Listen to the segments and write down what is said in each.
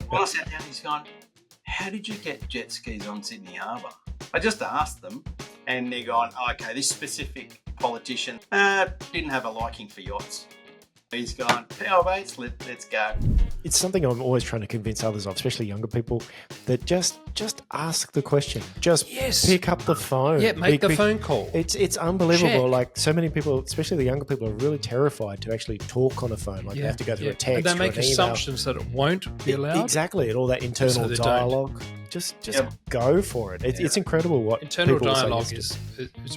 When I sat down, he's gone, how did you get jet skis on Sydney Harbour? I just asked them, and they're going, oh, okay, this specific politician didn't have a liking for yachts. He's gone, powerboats, let's go. It's something I'm always trying to convince others of, especially younger people, that just ask the question. Just pick up the phone. Yeah, make the phone call. It's unbelievable. Check. Like, so many people, especially the younger people, are really terrified to actually talk on a phone. Like, they have to go through a text. And they make or an assumptions that it won't be allowed. Exactly, and all that internal dialogue. Just go for it. It's incredible what internal people dialogue is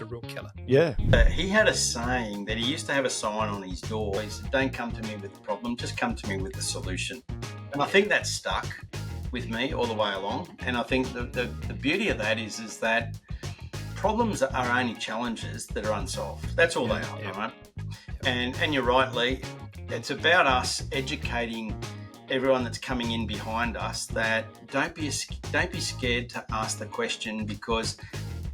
a real killer. Yeah. He had a saying that he used to have a sign on his door. He said, don't come to me with the problem, just come to me with the solution. And I think that's stuck with me all the way along. And I think the beauty of that is that problems are only challenges that are unsolved. That's all they are, right? And you're right, Lee. It's about us educating everyone that's coming in behind us that don't be scared to ask the question, because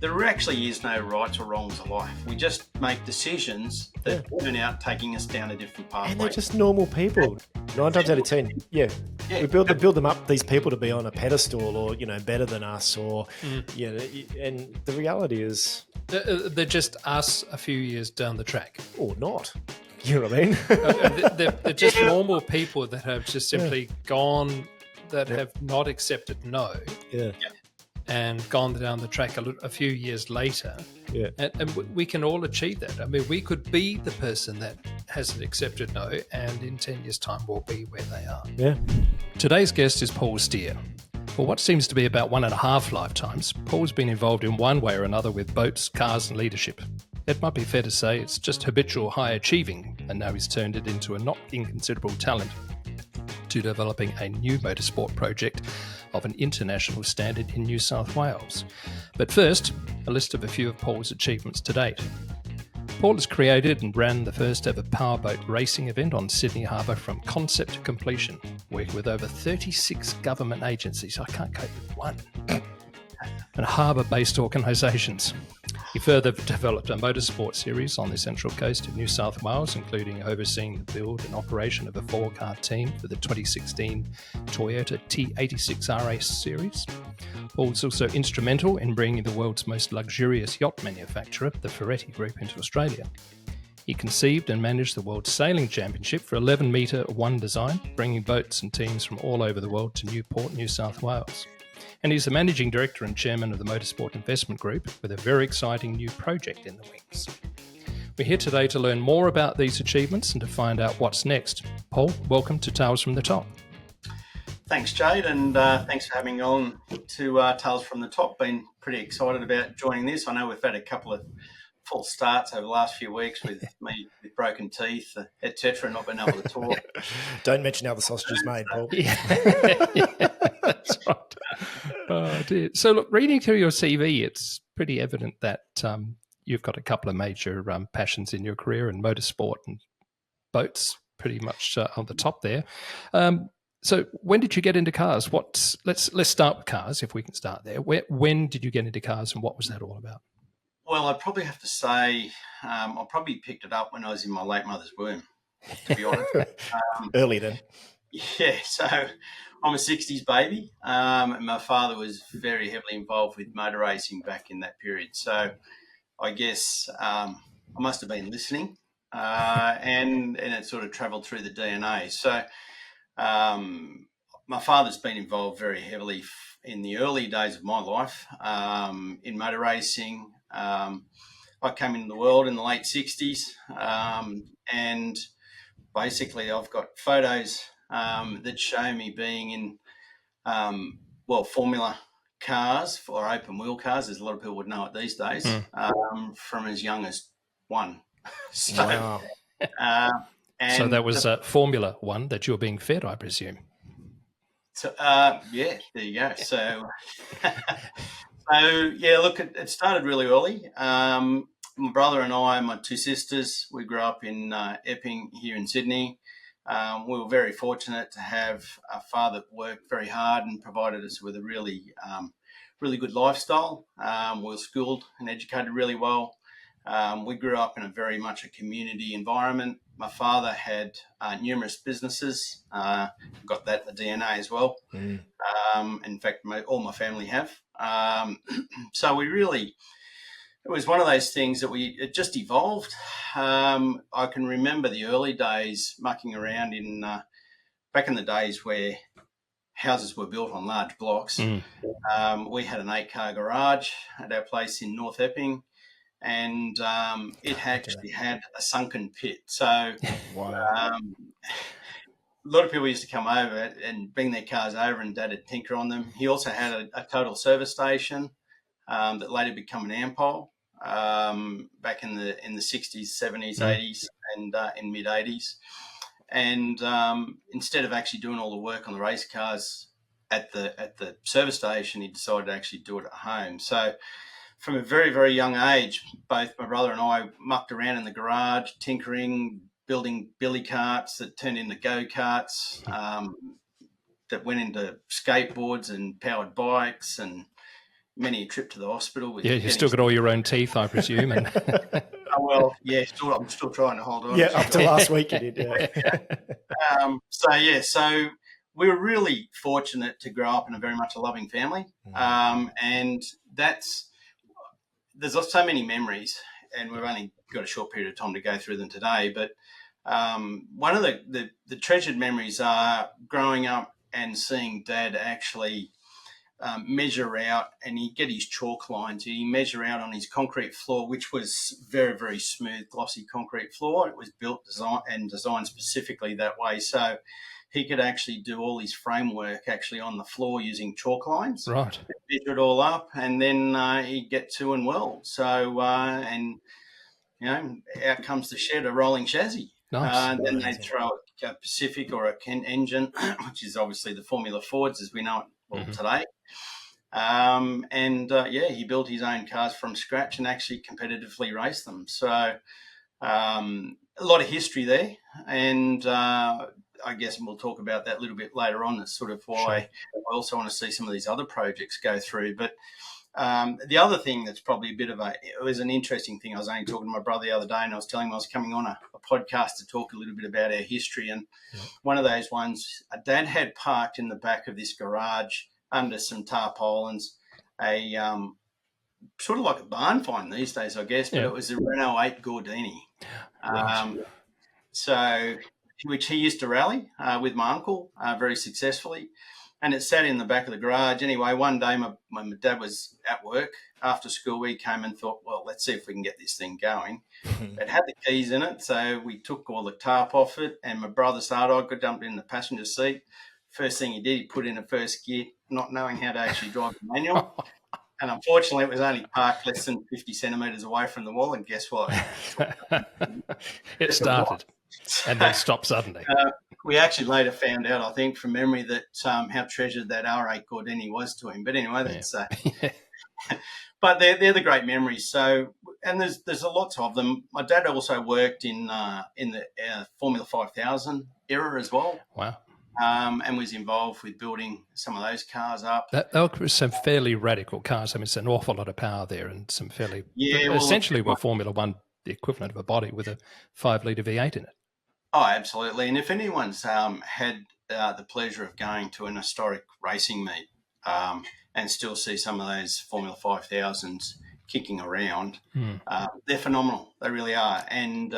there actually is no rights or wrongs of life. We just make decisions that turn out taking us down a different pathway. And they're just normal people. 9 times out of 10, we build them up, these people, to be on a pedestal or, better than us, or, and the reality is... They're just us a few years down the track. Or not. You know what I mean? They're just normal people that have just simply gone, that have not accepted no. Yeah. And gone down the track a few years later. Yeah. And we can all achieve that. I mean, we could be the person that hasn't accepted no, and in 10 years' time we'll be where they are. Yeah. Today's guest is Paul Steer. For what seems to be about 1.5 lifetimes, Paul's been involved in one way or another with boats, cars and leadership. It might be fair to say it's just habitual high achieving, and now he's turned it into a not inconsiderable talent to developing a new motorsport project of an international standard in New South Wales. But first, a list of a few of Paul's achievements to date. Paul has created and ran the first ever powerboat racing event on Sydney Harbour from concept to completion, working with over 36 government agencies. I can't cope with one. And harbour-based organisations. He further developed a motorsport series on the Central Coast of New South Wales, including overseeing the build and operation of a 4-car team for the 2016 Toyota T86RS Series. Paul was also instrumental in bringing the world's most luxurious yacht manufacturer, the Ferretti Group, into Australia. He conceived and managed the World Sailing Championship for 11-metre one design, bringing boats and teams from all over the world to Newport, New South Wales. And he's the Managing Director and Chairman of the Motorsport Investment Group, with a very exciting new project in the wings. We're here today to learn more about these achievements and to find out what's next. Paul, welcome to Tales from the Top. Thanks, Jade, and thanks for having me on to Tales from the Top. Been pretty excited about joining this. I know we've had a couple of false starts over the last few weeks with me with broken teeth, etc., not being able to talk. Don't mention how the sausage is made, Paul. That's right. Oh, dear. So, look, reading through your CV, it's pretty evident that you've got a couple of major passions in your career, and motorsport and boats pretty much on the top there. So, when did you get into cars? Let's start with cars, if we can start there. When did you get into cars, and what was that all about? Well, I'd probably have to say I probably picked it up when I was in my late mother's womb, to be honest. Early then. Yeah, so I'm a 60s baby, and my father was very heavily involved with motor racing back in that period. So I guess I must have been listening, and it sort of travelled through the DNA. So my father's been involved very heavily in the early days of my life in motor racing. I came into the world in the late 60s, and basically I've got photos that show me being in, Formula cars or open wheel cars, as a lot of people would know it these days, from as young as 1. So, wow. So that was Formula One that you were being fed, I presume. So, there you go. So, look, it started really early. My brother and I, my 2 sisters, we grew up in Epping here in Sydney. We were very fortunate to have a father that worked very hard and provided us with a really good lifestyle. We were schooled and educated really well. We grew up in a very much a community environment. my father had numerous businesses. Got that in the DNA as well. In fact, all my family have. So we really, it was one of those things that it just evolved. I can remember the early days mucking around in back in the days where houses were built on large blocks. We had an 8-car garage at our place in North Epping, and it actually had a sunken pit. So a lot of people used to come over and bring their cars over, and Dad would tinker on them. He also had a total service station that later became an Ampol back in the 60s, 70s, 80s, and in mid 80s. And instead of actually doing all the work on the race cars at the service station, he decided to actually do it at home. So from a very, very young age, both my brother and I mucked around in the garage, tinkering, building billy carts that turned into go-karts, that went into skateboards and powered bikes, and many a trip to the hospital. You still got all your own teeth, I presume. And oh, well, yeah, I'm still trying to hold on. Yeah, up to last week you did, yeah. So we were really fortunate to grow up in a very much a loving family. And there's so many memories, and we've only got a short period of time to go through them today. But one of the treasured memories are growing up and seeing Dad actually measure out, and he'd get his chalk lines. He'd measure out on his concrete floor, which was very, very smooth, glossy concrete floor. It was built, designed specifically that way. So he could actually do all his framework actually on the floor using chalk lines. Right. Measure it all up, and then he'd get to and weld. So, and, out comes the shed, a rolling chassis. Nice. And then they'd throw a Pacific or a Kent engine, which is obviously the Formula Fords as we know it today. He built his own cars from scratch and actually competitively raced them. So a lot of history there, and I guess we'll talk about that a little bit later on. That's sort of why I also want to see some of these other projects go through. But the other thing that's probably it was an interesting thing. I was only talking to my brother the other day, and I was telling him I was coming on a podcast to talk a little bit about our history. And one of those ones, Dad had parked in the back of this garage under some tarpaulins, a sort of like a barn find these days, I guess, but it was a Renault 8 Gordini. Which he used to rally with my uncle very successfully. And it sat in the back of the garage. Anyway, one day when my dad was at work after school, we came and thought, well, let's see if we can get this thing going. It had the keys in it, so we took all the tarp off it, and my brother started. I got dumped in the passenger seat. First thing he did, he put in a first gear, not knowing how to actually drive the manual. And unfortunately, it was only parked less than 50 centimetres away from the wall. And guess what? It started and then stopped suddenly. We actually later found out, I think, from memory, that how treasured that R8 Gordini was to him. But anyway, that's but they're the great memories. So, and there's a lots of them. My dad also worked in the Formula 5000 era as well. Wow. And was involved with building some of those cars up. That were some fairly radical cars. I mean, it's an awful lot of power there, and some fairly essentially were Formula One, the equivalent of a body with a 5-litre V8 in it. Oh, absolutely. And if anyone's had the pleasure of going to an historic racing meet and still see some of those Formula 5000s kicking around, they're phenomenal. They really are. And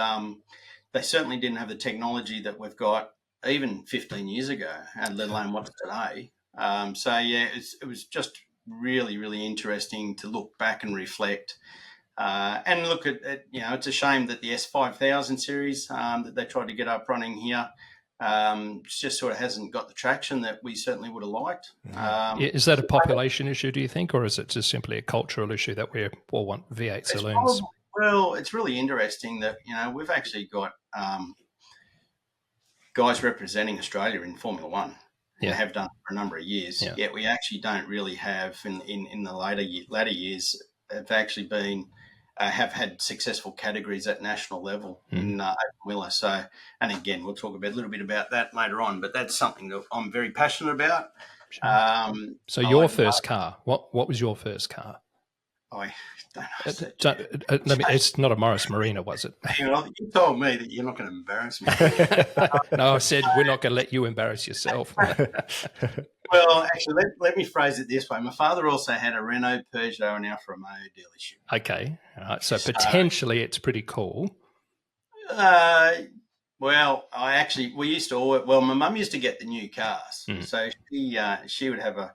they certainly didn't have the technology that we've got even 15 years ago, and let alone what's today. It was just really, really interesting to look back and reflect. And look at it's a shame that the S5000 series that they tried to get up running here just sort of hasn't got the traction that we certainly would have liked. Is that a population issue, do you think, or is it just simply a cultural issue that we all want V8 saloons? Well, it's really interesting that, we've actually got guys representing Australia in Formula One and have done for a number of years. Yeah. Yet we actually don't really have in the latter years have actually been have had successful categories at national level in open wheeler. So, and again, we'll talk a little bit about that later on. But that's something that I'm very passionate about. Sure. So your first car, what was your first car? I don't know. It's not a Morris Marina, was it? You told me that you're not going to embarrass me. No, I said we're not going to let you embarrass yourself. Well, actually, let me phrase it this way. My father also had a Renault, Peugeot, and Alfa Romeo dealership. Okay, all right. So potentially it's pretty cool. Well, my mum used to get the new cars. So she would have a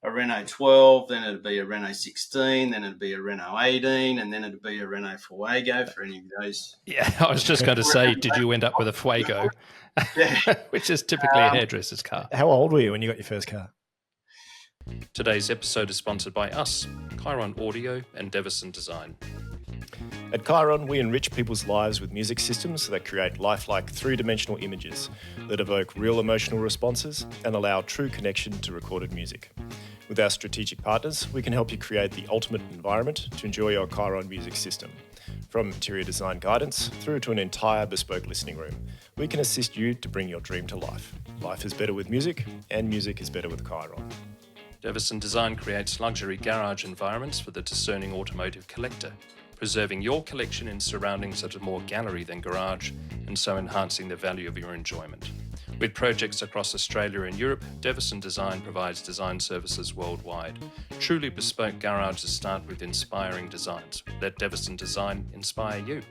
Renault 12, then it'd be a Renault 16, then it'd be a Renault 18, and then it'd be a Renault Fuego for any of those. Yeah, I was just going to say, did you end up with a Fuego, which is typically a hairdresser's car? How old were you when you got your first car? Today's episode is sponsored by us, Chiron Audio and Devison Design. At Chiron, we enrich people's lives with music systems that create lifelike three-dimensional images that evoke real emotional responses and allow true connection to recorded music. With our strategic partners, we can help you create the ultimate environment to enjoy your Chiron music system. From interior design guidance through to an entire bespoke listening room, we can assist you to bring your dream to life. Life is better with music, and music is better with Chiron. Devison Design creates luxury garage environments for the discerning automotive collector, preserving your collection in surroundings that are more gallery than garage, and so enhancing the value of your enjoyment. With projects across Australia and Europe, Devison Design provides design services worldwide. Truly bespoke garages start with inspiring designs. Let Devison Design inspire you.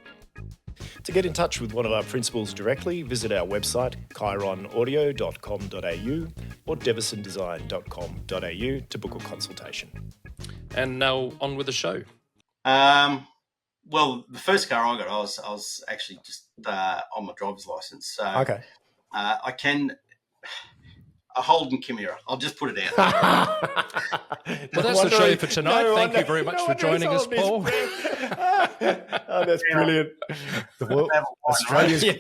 To get in touch with one of our principals directly, visit our website, chironaudio.com.au or devisondesign.com.au to book a consultation. And now on with the show. Well, the first car I got, I was actually just on my driver's license. So okay. I can a Holden Chimera. I'll just put it out. Well, that's the show for tonight. Thank you very much for joining us, Paul. Oh, that's brilliant.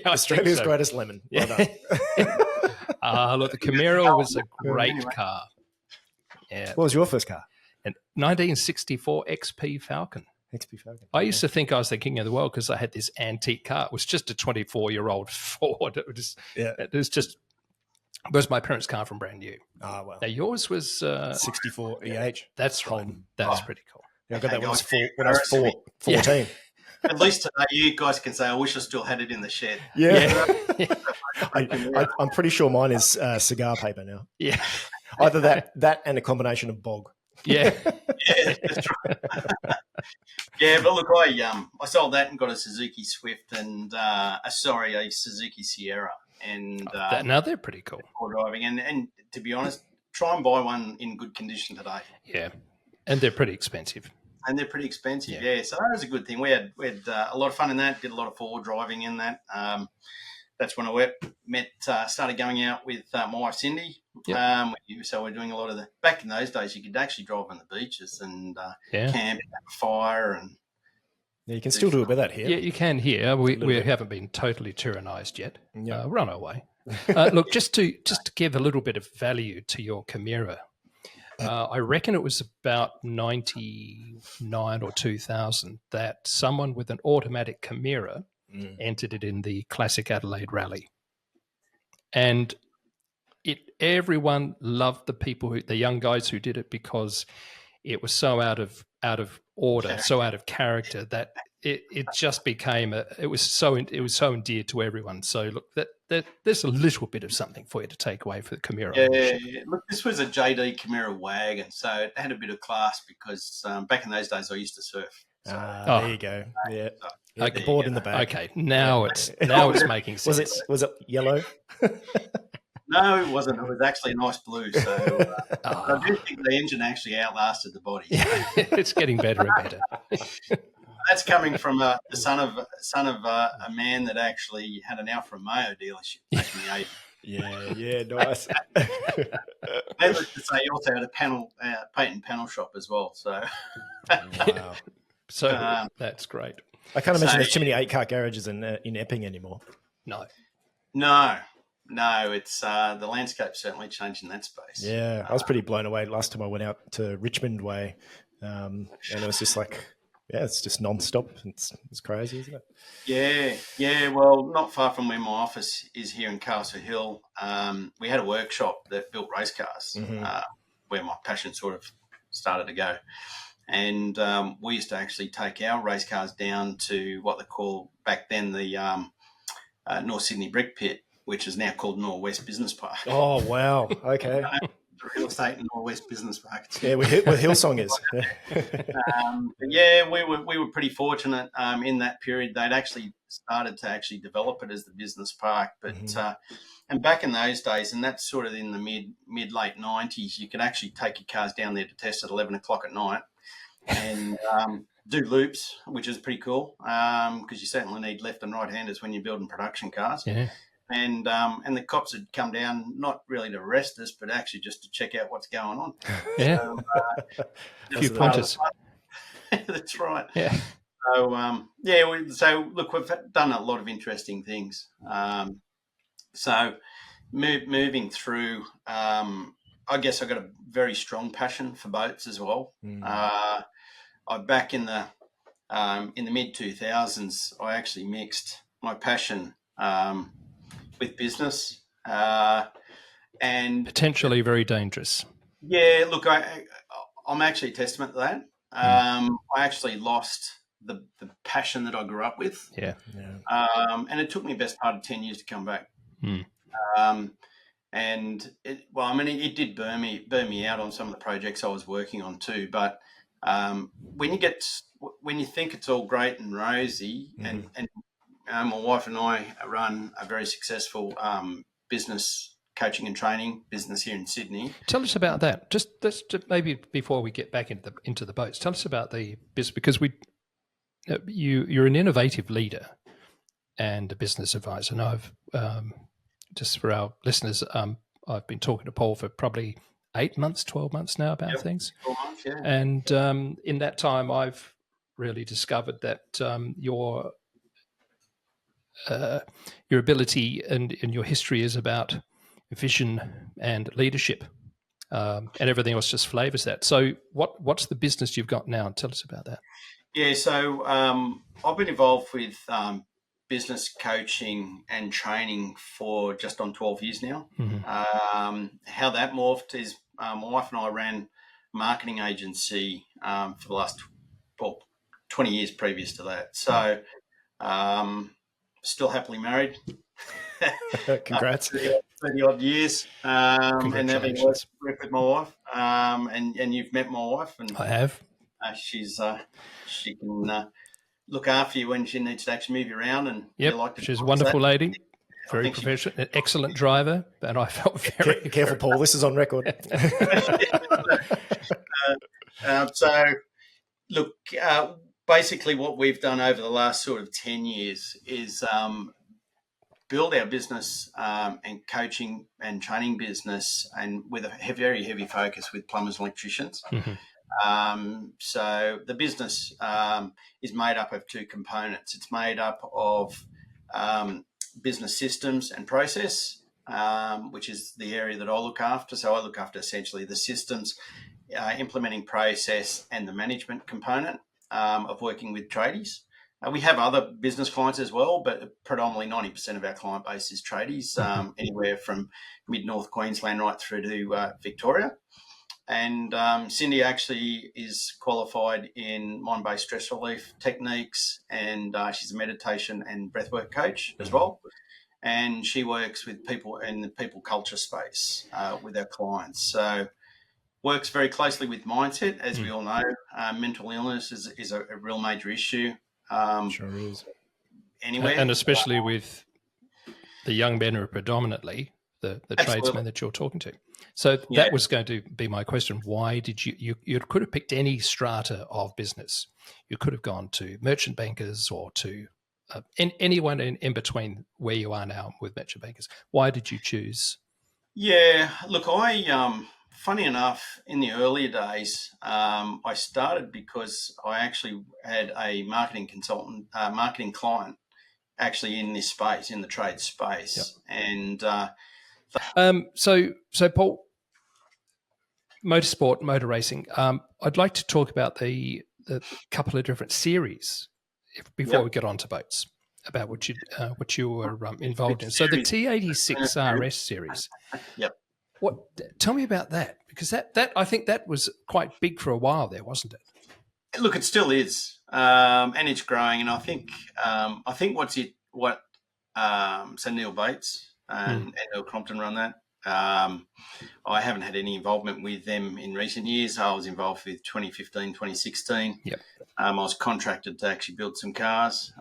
Australia's greatest lemon. Well done. Look, the Chimera was a great car. Yeah. What was your first car? An 1964 XP Falcon. I used to think I was the king of the world because I had this antique car. It was just a 24-year-old Ford. It was just because my parents' car from brand new. Oh, well. Now yours was 64 EH. That's right. That was pretty cool. Yeah, I got that when I was 14. Yeah. At least today you guys can say, I wish I still had it in the shed. Yeah. I'm pretty sure mine is cigar paper now. Yeah. Either that and a combination of bog. Yeah. Yeah, that's right. Yeah, but look, I sold that and got a Suzuki Swift and a Suzuki Sierra, and now they're pretty cool. Driving and to be honest, try and buy one in good condition today. Yeah, and they're pretty expensive. So that was a good thing. We had a lot of fun in that. Did a lot of forward driving in that. That's when I started going out with my wife Cindy. Yep. So we're doing a lot of back in those days, you could actually drive on the beaches and camp, have a fire, and you can still do a bit of that here. Yeah, you can here. We haven't been totally tyrannised yet. Yeah. We're on our way. Look, just to give a little bit of value to your Chimera, I reckon it was about 99 or 2000 that someone with an automatic Chimera entered it in the Classic Adelaide Rally, and everyone loved the young guys who did it because it was so out of order, so out of character that it just became it was so endeared to everyone. So look, that there's a little bit of something for you to take away for the Chimera. Yeah. Look, this was a JD Chimera wagon, so it had a bit of class because back in those days I used to surf. So, there you go. Yeah. The board in the back. Okay, now it's making sense. Was it yellow? No, it wasn't. It was actually a nice blue. So I do think the engine actually outlasted the body. It's getting better and better. That's coming from the son of a man that actually had an Alfa Romeo dealership back in the 80s. Yeah, nice. Needless to say, he also had a patent panel shop as well. So, wow. So that's great. I can't imagine there's too many 8-car garages in Epping anymore. No, it's the landscape's certainly changed in that space. Yeah, I was pretty blown away last time I went out to Richmond Way, and it was just like, it's just non-stop. It's crazy, isn't it? Yeah. Well, not far from where my office is here in Castle Hill, we had a workshop that built race cars, where my passion sort of started to go. And we used to actually take our race cars down to what they call back then the North Sydney Brick Pit, which is now called Norwest Business Park. Oh, wow. Okay. The real estate in Norwest Business Park. Yeah, where Hillsong is. But yeah, we were pretty fortunate in that period. They'd actually started to develop it as the business park, but and back in those days, and that's sort of in the mid late 90s, you could actually take your cars down there to test at 11 o'clock at night and do loops, which is pretty cool because you certainly need left and right handers when you're building production cars. Yeah. And the cops had come down, not really to arrest us, but actually just to check out what's going on. Yeah. So, a few pointers. That's right. Yeah. So, so look, we've done a lot of interesting things. So moving through, I guess I've got a very strong passion for boats as well. Back in the mid 2000s, I actually mixed my passion with business and potentially very dangerous. Yeah, look, I'm actually a testament to that. I actually lost the passion that I grew up with. Yeah. And it took me the best part of 10 years to come back. And it did burn me out on some of the projects I was working on too. But when you think it's all great and rosy, and my wife and I run a very successful business coaching and training business here in Sydney. Tell us about that. Just maybe before we get back into the boats, tell us about the business, because you're an innovative leader and a business advisor. And I've just for our listeners, I've been talking to Paul for probably 8 months, 12 months now about things. 12 months, yeah. And in that time, I've really discovered that your ability and your history is about vision and leadership, and everything else just flavors that. So what's the business you've got now? Tell us about that. Yeah, so I've been involved with business coaching and training for just on 12 years now. How that morphed is my wife and I ran a marketing agency for the last 20 years previous to that. So still happily married. Congrats. 30 odd years. And having worked with my wife. And you've met my wife. And I have. She can look after you when she needs to actually move you around. And she's a wonderful lady. Very professional, an excellent driver, and I felt very careful, Paul. This is on record. So, look, basically, what we've done over the last sort of 10 years is build our business and coaching and training business, and with a very heavy focus with plumbers and electricians. So the business is made up of two components. It's made up of business systems and process, which is the area that I look after. So I look after essentially the systems, implementing process, and the management component of working with tradies. We have other business clients as well, but predominantly 90% of our client base is tradies, anywhere from mid-north Queensland right through to Victoria. And Cindy actually is qualified in mind-based stress relief techniques, and she's a meditation and breathwork coach as well. And she works with people in the people culture space with our clients. So works very closely with mindset, as we all know. Mental illness is a real major issue. Sure is. Anywhere. And especially with the young men who are predominantly the tradesmen that you're talking to. So that was going to be my question. Why did you could have picked any strata of business. You could have gone to merchant bankers or to anyone in between where you are now with merchant bankers. Why did you choose? Yeah, look, funny enough, in the earlier days, I started because I actually had a marketing client actually in this space, in the trade space. And so Paul, motorsport, motor racing. I'd like to talk about the couple of different series before we get on to boats, about what you were involved in. So the T86RS Series. Yep. Tell me about that, because that I think that was quite big for a while there, wasn't it? Look, it still is, and it's growing. And I think so Neil Bates and Neil Crompton run that. I haven't had any involvement with them in recent years. I was involved with 2015, 2016. Yep. I was contracted to actually build some cars,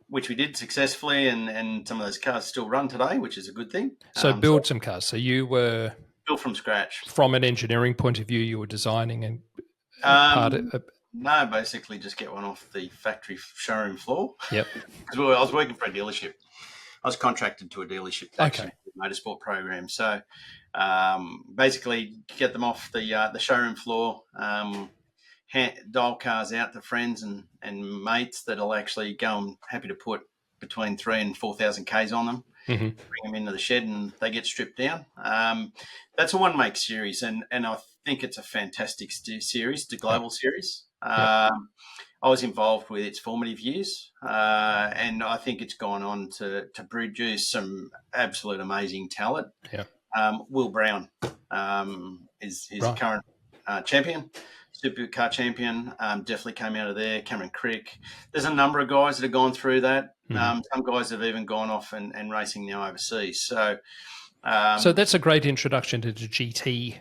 which we did successfully, and some of those cars still run today, which is a good thing. So build some cars. So you were built from scratch. From an engineering point of view, you were designing and No, basically just get one off the factory showroom floor. Yep. Because I was working for a dealership. I was contracted to a dealership to actually do a motorsport program. So basically get them off the showroom floor, dial cars out to friends and mates that'll actually go and happy to put between 3,000 and 4,000 Ks on them, bring them into the shed and they get stripped down. That's a one-make series, and I think it's a fantastic series, the global series. I was involved with its formative years, and I think it's gone on to produce some absolute amazing talent. Yeah. Will Brown is his current champion, supercar champion. Definitely came out of there. Cameron Crick. There's a number of guys that have gone through that. Some guys have even gone off and racing now overseas. So that's a great introduction to the GT,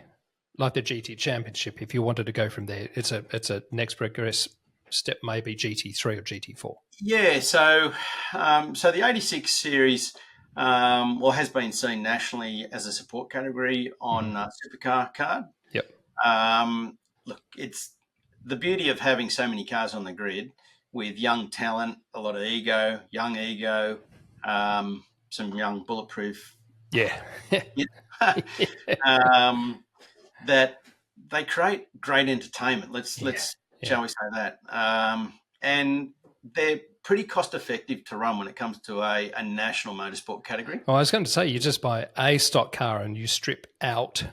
like the GT Championship. If you wanted to go from there, it's a next progress step, maybe GT3 or GT4. Yeah. So the 86 series has been seen nationally as a support category on supercar card. Yep. Look, it's the beauty of having so many cars on the grid with young talent, a lot of young ego, some young bulletproof. Yeah. That they create great entertainment. Shall we say that? And they're pretty cost effective to run when it comes to a national motorsport category. Well, I was going to say, you just buy a stock car and you strip out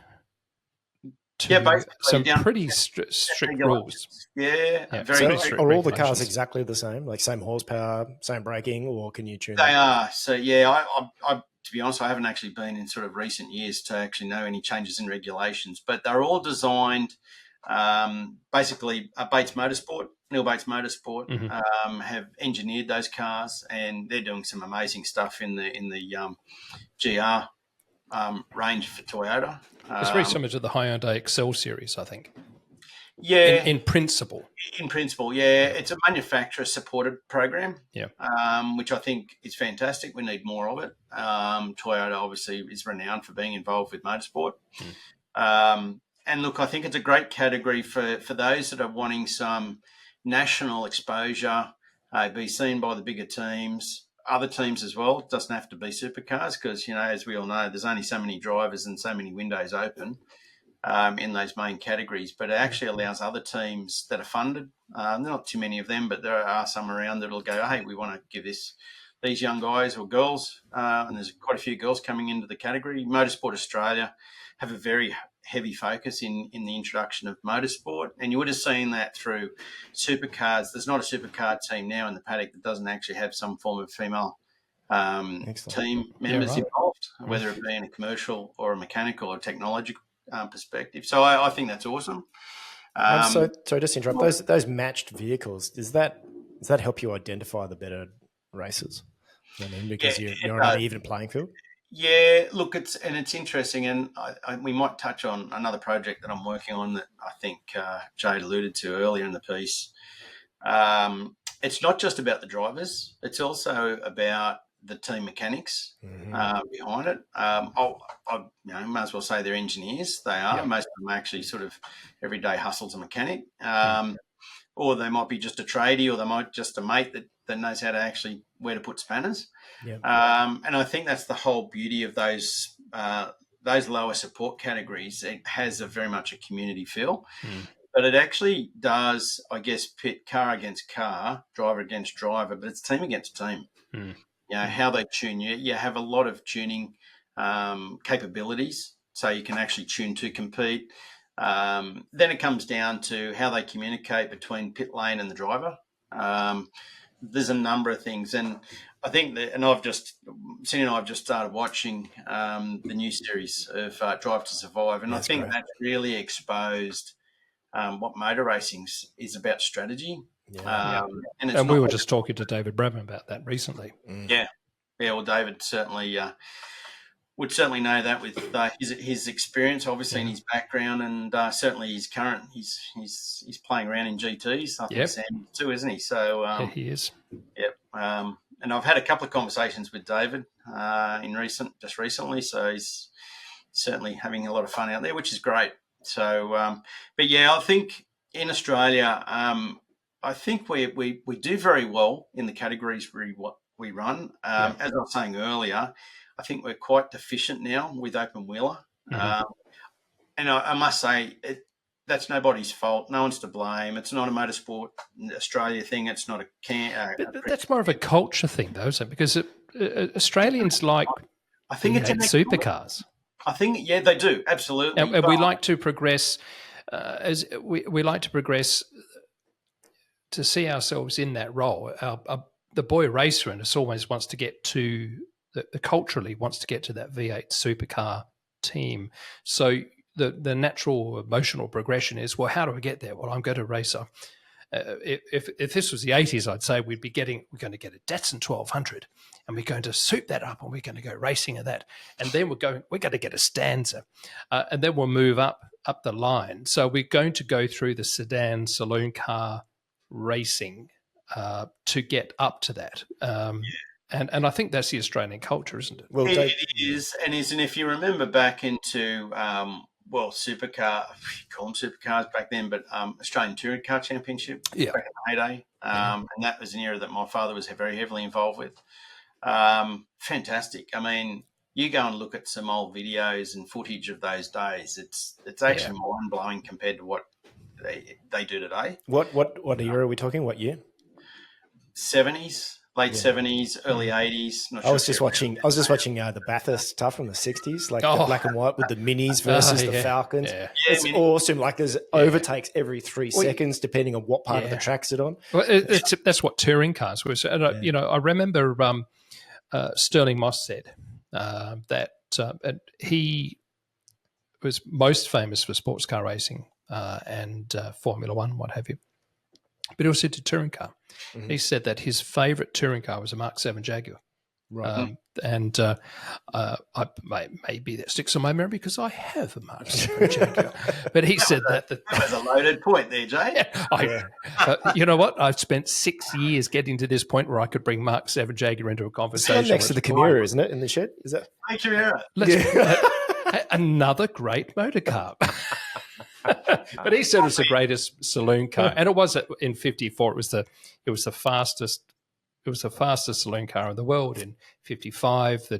basically some pretty strict rules. Yeah, very strict. Are all the cars exactly the same, like same horsepower, same braking, or can you tune? They are. So yeah, I to be honest, I haven't actually been in sort of recent years to actually know any changes in regulations, but they're all designed. Basically, Neil Bates Motorsport, have engineered those cars, and they're doing some amazing stuff in the GR range for Toyota. It's very similar to the Hyundai Excel series, I think. Yeah, in principle. In principle, yeah, it's a manufacturer-supported program. Yeah, which I think is fantastic. We need more of it. Toyota obviously is renowned for being involved with motorsport. And look, I think it's a great category for those that are wanting some national exposure, be seen by the bigger teams, other teams as well. It doesn't have to be supercars because, as we all know, there's only so many drivers and so many windows open in those main categories. But it actually allows other teams that are funded, not too many of them, but there are some around that will go, hey, we want to give these young guys or girls, and there's quite a few girls coming into the category. Motorsport Australia have a very heavy focus in the introduction of motorsport, and you would have seen that through supercars. There's not a supercar team now in the paddock that doesn't actually have some form of female team members involved, whether it be in a commercial or a mechanical or technological perspective. So I think that's awesome. So just to interrupt, those matched vehicles, does that help you identify the better racers? You know what I mean? Because you're on an even playing field. Yeah, look, it's interesting, and we might touch on another project that I'm working on that I think Jade alluded to earlier in the piece. It's not just about the drivers; it's also about the team mechanics behind it. I may as well say they're engineers. They are. Yeah. Most of them are actually sort of everyday hustles a mechanic, or they might be just a tradie, or they might just a mate that knows how to actually where to put spanners. Yeah. And I think that's the whole beauty of those lower support categories. It has very much a community feel, but it actually does, I guess, pit car against car, driver against driver, but it's team against team. How they tune you. You have a lot of tuning capabilities, so you can actually tune to compete. Then it comes down to how they communicate between pit lane and the driver. There's a number of things, and I think that, and Sydney and I have just started watching the new series of Drive to Survive, and I think that's really exposed what motor racing is about strategy. And we were just talking to David Brabham about that recently. Yeah. Well, David certainly would certainly know that with his experience, obviously, in his background, and certainly his current. He's playing around in GTs. I think Sam too, isn't he? So he is. Yep. And I've had a couple of conversations with David just recently. So he's certainly having a lot of fun out there, which is great. So, but yeah, I think in Australia, I think we do very well in the categories we run. As I was saying earlier, I think we're quite deficient now with open wheeler. And I must say, that's nobody's fault. No one's to blame. It's not a Motorsport Australia thing. It's not but that's more of a culture thing, though, isn't it? Because Australians like I think it's supercars. I think, they do, absolutely. And we like to progress, we like to progress to see ourselves in that role. The boy racer in us always wants to get to, culturally wants to get to that V8 supercar team. So the natural emotional progression is, well, how do I get there? Well, I'm going to race if this was the 80s, I'd say we're going to get a Datsun 1200 and we're going to soup that up and we're going to go racing at that. And then we're going to get a Stanza and then we'll move up the line. So we're going to go through the sedan saloon car racing to get up to that. And I think that's the Australian culture, isn't it? Well, it is. And if you remember back into supercar, call them supercars back then, but Australian Touring Car Championship back in the heyday. And that was an era that my father was very heavily involved with. Fantastic. I mean, you go and look at some old videos and footage of those days. It's actually mind-blowing compared to what they do today. What era are we talking? What year? 70s. Late 70s, early 80s. I was just watching the Bathurst stuff from the 60s, like the black and white with the Minis versus the Falcons. Yeah. It's awesome. Like there's overtakes every 3 seconds, depending on what part of the track's it on. Well, that's what touring cars was. And I remember Sterling Moss said that he was most famous for sports car racing and Formula One, what have you. But he also did touring car. Mm-hmm. He said that his favourite touring car was a Mark 7 Jaguar. Right. Maybe that sticks on my memory because I have a Mark 7 Jaguar. But he said that was a loaded point there, Jay. You know what? I've spent 6 years getting to this point where I could bring Mark 7 Jaguar into a conversation. It's next to the Chimera, isn't it, in the shed? Is that Chimera? Another great motor car. But he said it was the greatest saloon car, and it was in '54. It was the fastest saloon car in the world. In '55, they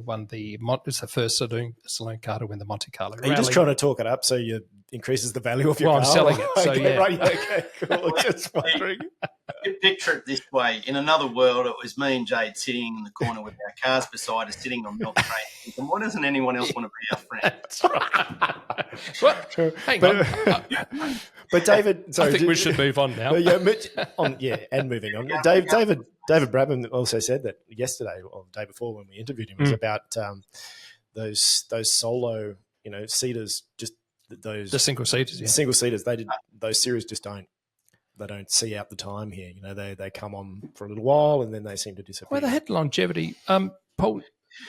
won it was the first saloon car to win the Monte Carlo Rally. Are you just trying to talk it up so you increases the value of your car? Well, I'm selling it. So okay, right, okay, cool. Just wondering. Picture it this way: in another world, it was me and Jade sitting in the corner with our cars beside us, sitting on milk trains. And why doesn't anyone else want to be our friend? That's right. What? Hang on. But David, sorry, I think we should move on now. And moving on. David Brabham also said that yesterday or the day before when we interviewed him was about those solo, seaters, just those the single seaters. Yeah. Single seaters. Those series just don't. They don't see out the time here. They come on for a little while and then they seem to disappear. Well, they had longevity. Paul,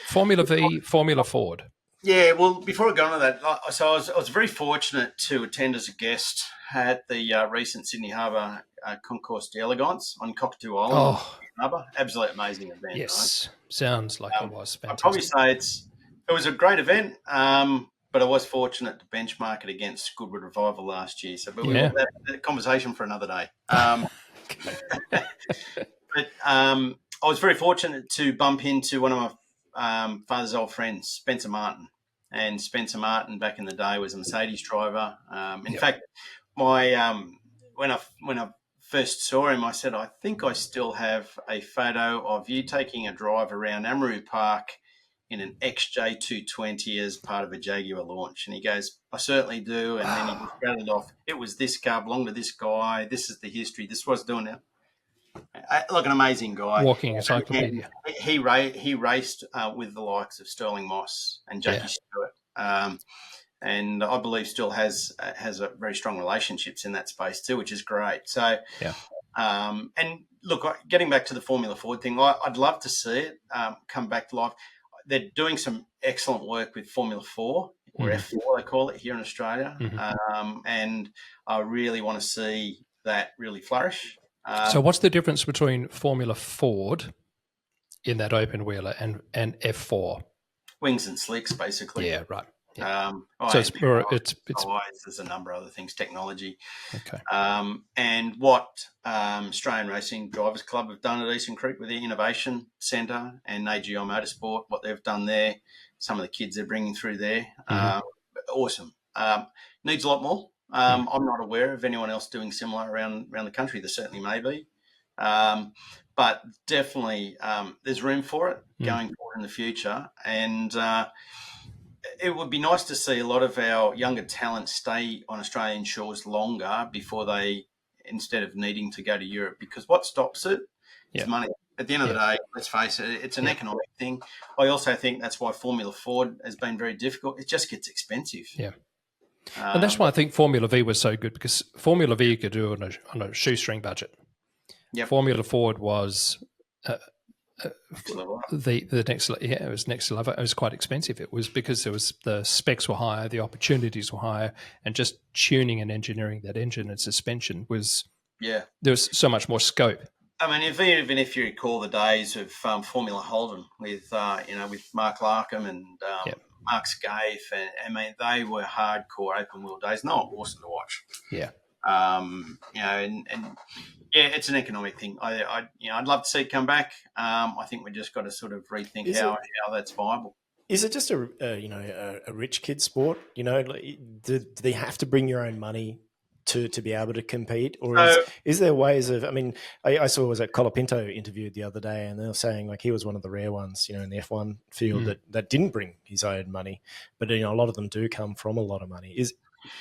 Formula V, Formula Ford. Yeah, well, before I go on to that, so I was very fortunate to attend as a guest at the recent Sydney Harbour Concours d'Elegance on Cockatoo Island. Harbour. Absolutely amazing event. Yes, right? Sounds like it was fantastic. I'd probably say it was a great event, but I was fortunate to benchmark it against Goodwood Revival last year. So, but we'll have that conversation for another day. But I was very fortunate to bump into one of my father's old friends, Spencer Martin. And Spencer Martin back in the day was a Mercedes driver. In fact, when I first saw him, I said, I think I still have a photo of you taking a drive around Amaru Park in an XJ220 as part of a Jaguar launch. And he goes, I certainly do. And then he just rattled off, it was this car, belonged to this guy. This is the history. This was doing it. Look, an amazing guy. Walking encyclopedia. He raced with the likes of Sterling Moss and Jackie Stewart. and I believe still has a very strong relationships in that space too, which is great. So, Yeah. And look, getting back to the Formula Ford thing, I'd love to see it come back to life. They're doing some excellent work with Formula 4 or F4, they call it here in Australia, and I really want to see that really flourish. So what's the difference between Formula Ford in that open wheeler and F4? Wings and slicks, basically. Yeah, right. Yeah. So it's there's a number of other things, technology. Okay. And what Australian Racing Drivers Club have done at Eastern Creek with the Innovation Centre and AGI Motorsport, what they've done there, some of the kids they're bringing through there, awesome. Needs a lot more. I'm not aware of anyone else doing similar around the country. There certainly may be. But definitely there's room for it going forward in the future. And it would be nice to see a lot of our younger talent stay on Australian shores longer before instead of needing to go to Europe, because what stops it is money. At the end of the day, let's face it, it's an economic thing. I also think that's why Formula Ford has been very difficult. It just gets expensive. Yeah. And that's why I think Formula V was so good, because Formula V you could do on a shoestring budget. Yep. Formula Ford was the next. Yeah, it was next level. It was quite expensive. It was because the specs were higher, the opportunities were higher, and just tuning and engineering that engine and suspension was there was so much more scope. I mean, even if you recall the days of Formula Holden with with Mark Larkham and Mark Scaife, and I mean they were hardcore open wheel days. No, awesome to watch. Yeah. It's an economic thing. I'd love to see it come back. I think we just got to sort of rethink how that's viable. Is it just a rich kid sport? Do they have to bring your own money to be able to compete, or is there ways of? I mean, I saw was at Colapinto interviewed the other day, and they were saying like he was one of the rare ones, in the F1 field that didn't bring his own money, but a lot of them do come from a lot of money.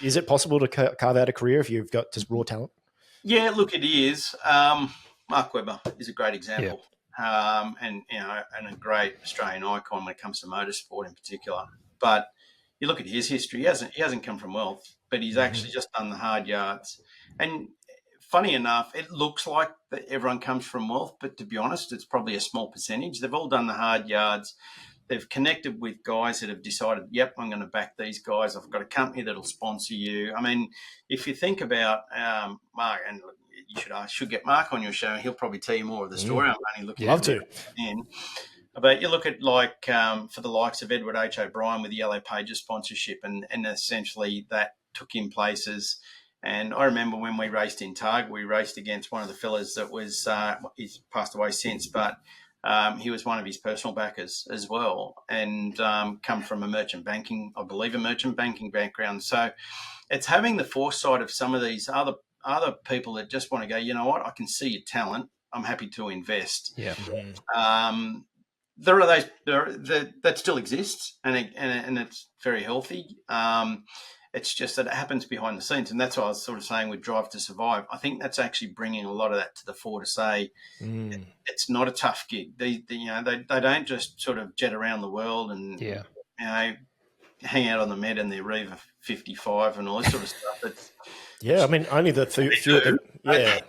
Is it possible to carve out a career if you've got just raw talent? Yeah, look, it is. Mark Webber is a great example, and a great Australian icon when it comes to motorsport in particular. But you look at his history; he hasn't come from wealth, but he's actually just done the hard yards. And funny enough, it looks like that everyone comes from wealth, but to be honest, it's probably a small percentage. They've all done the hard yards. They've connected with guys that have decided, yep, I'm going to back these guys. I've got a company that'll sponsor you. I mean, if you think about Mark, and I should get Mark on your show. He'll probably tell you more of the story. I'm only looking Love to. But you look at for the likes of Edward H. O'Brien with the Yellow Pages sponsorship, and essentially that took him places. And I remember when we raced in Targ, we raced against one of the fellas that was he's passed away since, but he was one of his personal backers as well, and come from a merchant banking background. So it's having the foresight of some of these other people that just want to go, you know what, I can see your talent. I'm happy to invest. Yeah. There are those that still exists, and it's very healthy. It's just that it happens behind the scenes, and that's what I was sort of saying with Drive to Survive. I think that's actually bringing a lot of that to the fore to say it's not a tough gig. They don't just sort of jet around the world and hang out on the Med and their Riva 55 and all this sort of stuff. I mean, only the few. But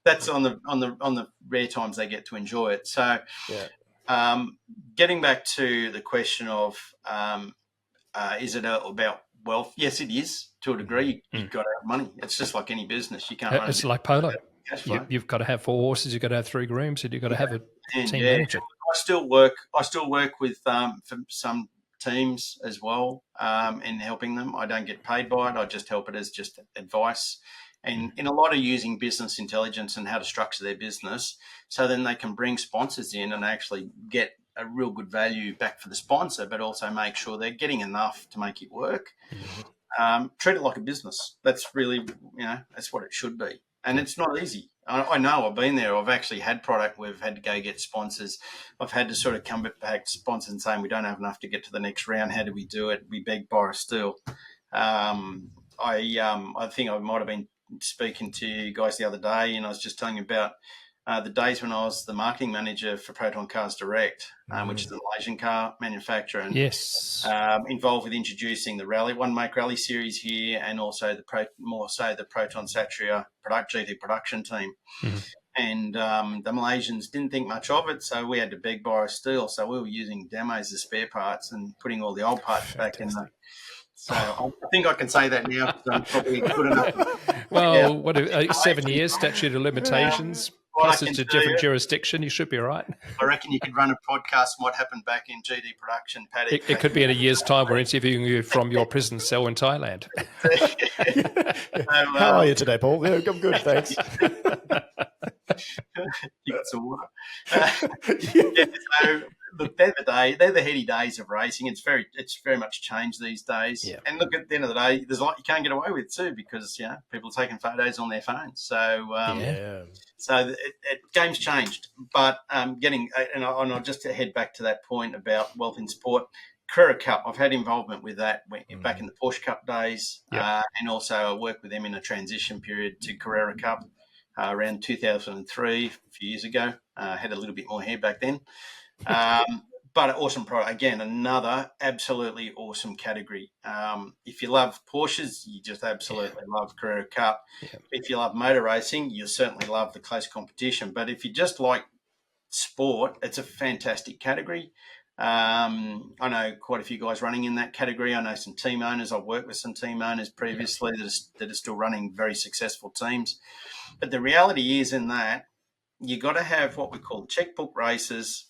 that's on the rare times they get to enjoy it. So, getting back to the question of. Is it about wealth? Yes, it is to a degree. You've got to have money. It's just like any business. You can't. It's like polo. You've got to have 4 horses. You've got to have 3 grooms, and you've got to have a team manager. I still work with for some teams as well in helping them. I don't get paid by it. I just help it as just advice, and in a lot of using business intelligence and how to structure their business, so then they can bring sponsors in and actually get a real good value back for the sponsor, but also make sure they're getting enough to make it work. Treat it like a business. That's really, that's what it should be. And it's not easy. I know, I've been there. I've actually had product where we've had to go get sponsors. I've had to sort of come back to sponsors and saying, we don't have enough to get to the next round. How do we do it? We beg, borrow, steal. I think I might have been speaking to you guys the other day, and I was just telling you about the days when I was the marketing manager for Proton Cars Direct, which is a Malaysian car manufacturer, and Yes. involved with introducing the one make rally series here, and also the Proton Satria GT production team. Mm-hmm. And the Malaysians didn't think much of it, so we had to beg, borrow, steal. So we were using demos as spare parts and putting all the old parts back in the. So I think I can say that now because I'm probably good enough. Well, what 7 years statute of limitations, plus it's a different jurisdiction. You should be right. I reckon you could run a podcast on what happened back in GD production, Paddy. It could be in a year's time. We're interviewing you from your prison cell in Thailand. How are you today, Paul? Yeah, I'm good, thanks. You got some water. So look, they're the heady days of racing. It's very much changed these days. Yeah. And look, at the end of the day, there's a lot you can't get away with too, because people are taking photos on their phones. So so game's changed. But I'll just head back to that point about wealth in sport. Carrera Cup, I've had involvement with that back in the Porsche Cup days, and also I worked with them in a transition period to Carrera Cup. Around 2003, a few years ago. Had a little bit more hair back then. But an awesome product. Again, another absolutely awesome category. If you love Porsches, you just absolutely love Carrera Cup. Yeah. If you love motor racing, you certainly love the close competition. But if you just like sport, it's a fantastic category. I know quite a few guys running in that category. I know some team owners. I've worked with some team owners previously that are still running very successful teams. But the reality is in that you got to have what we call checkbook races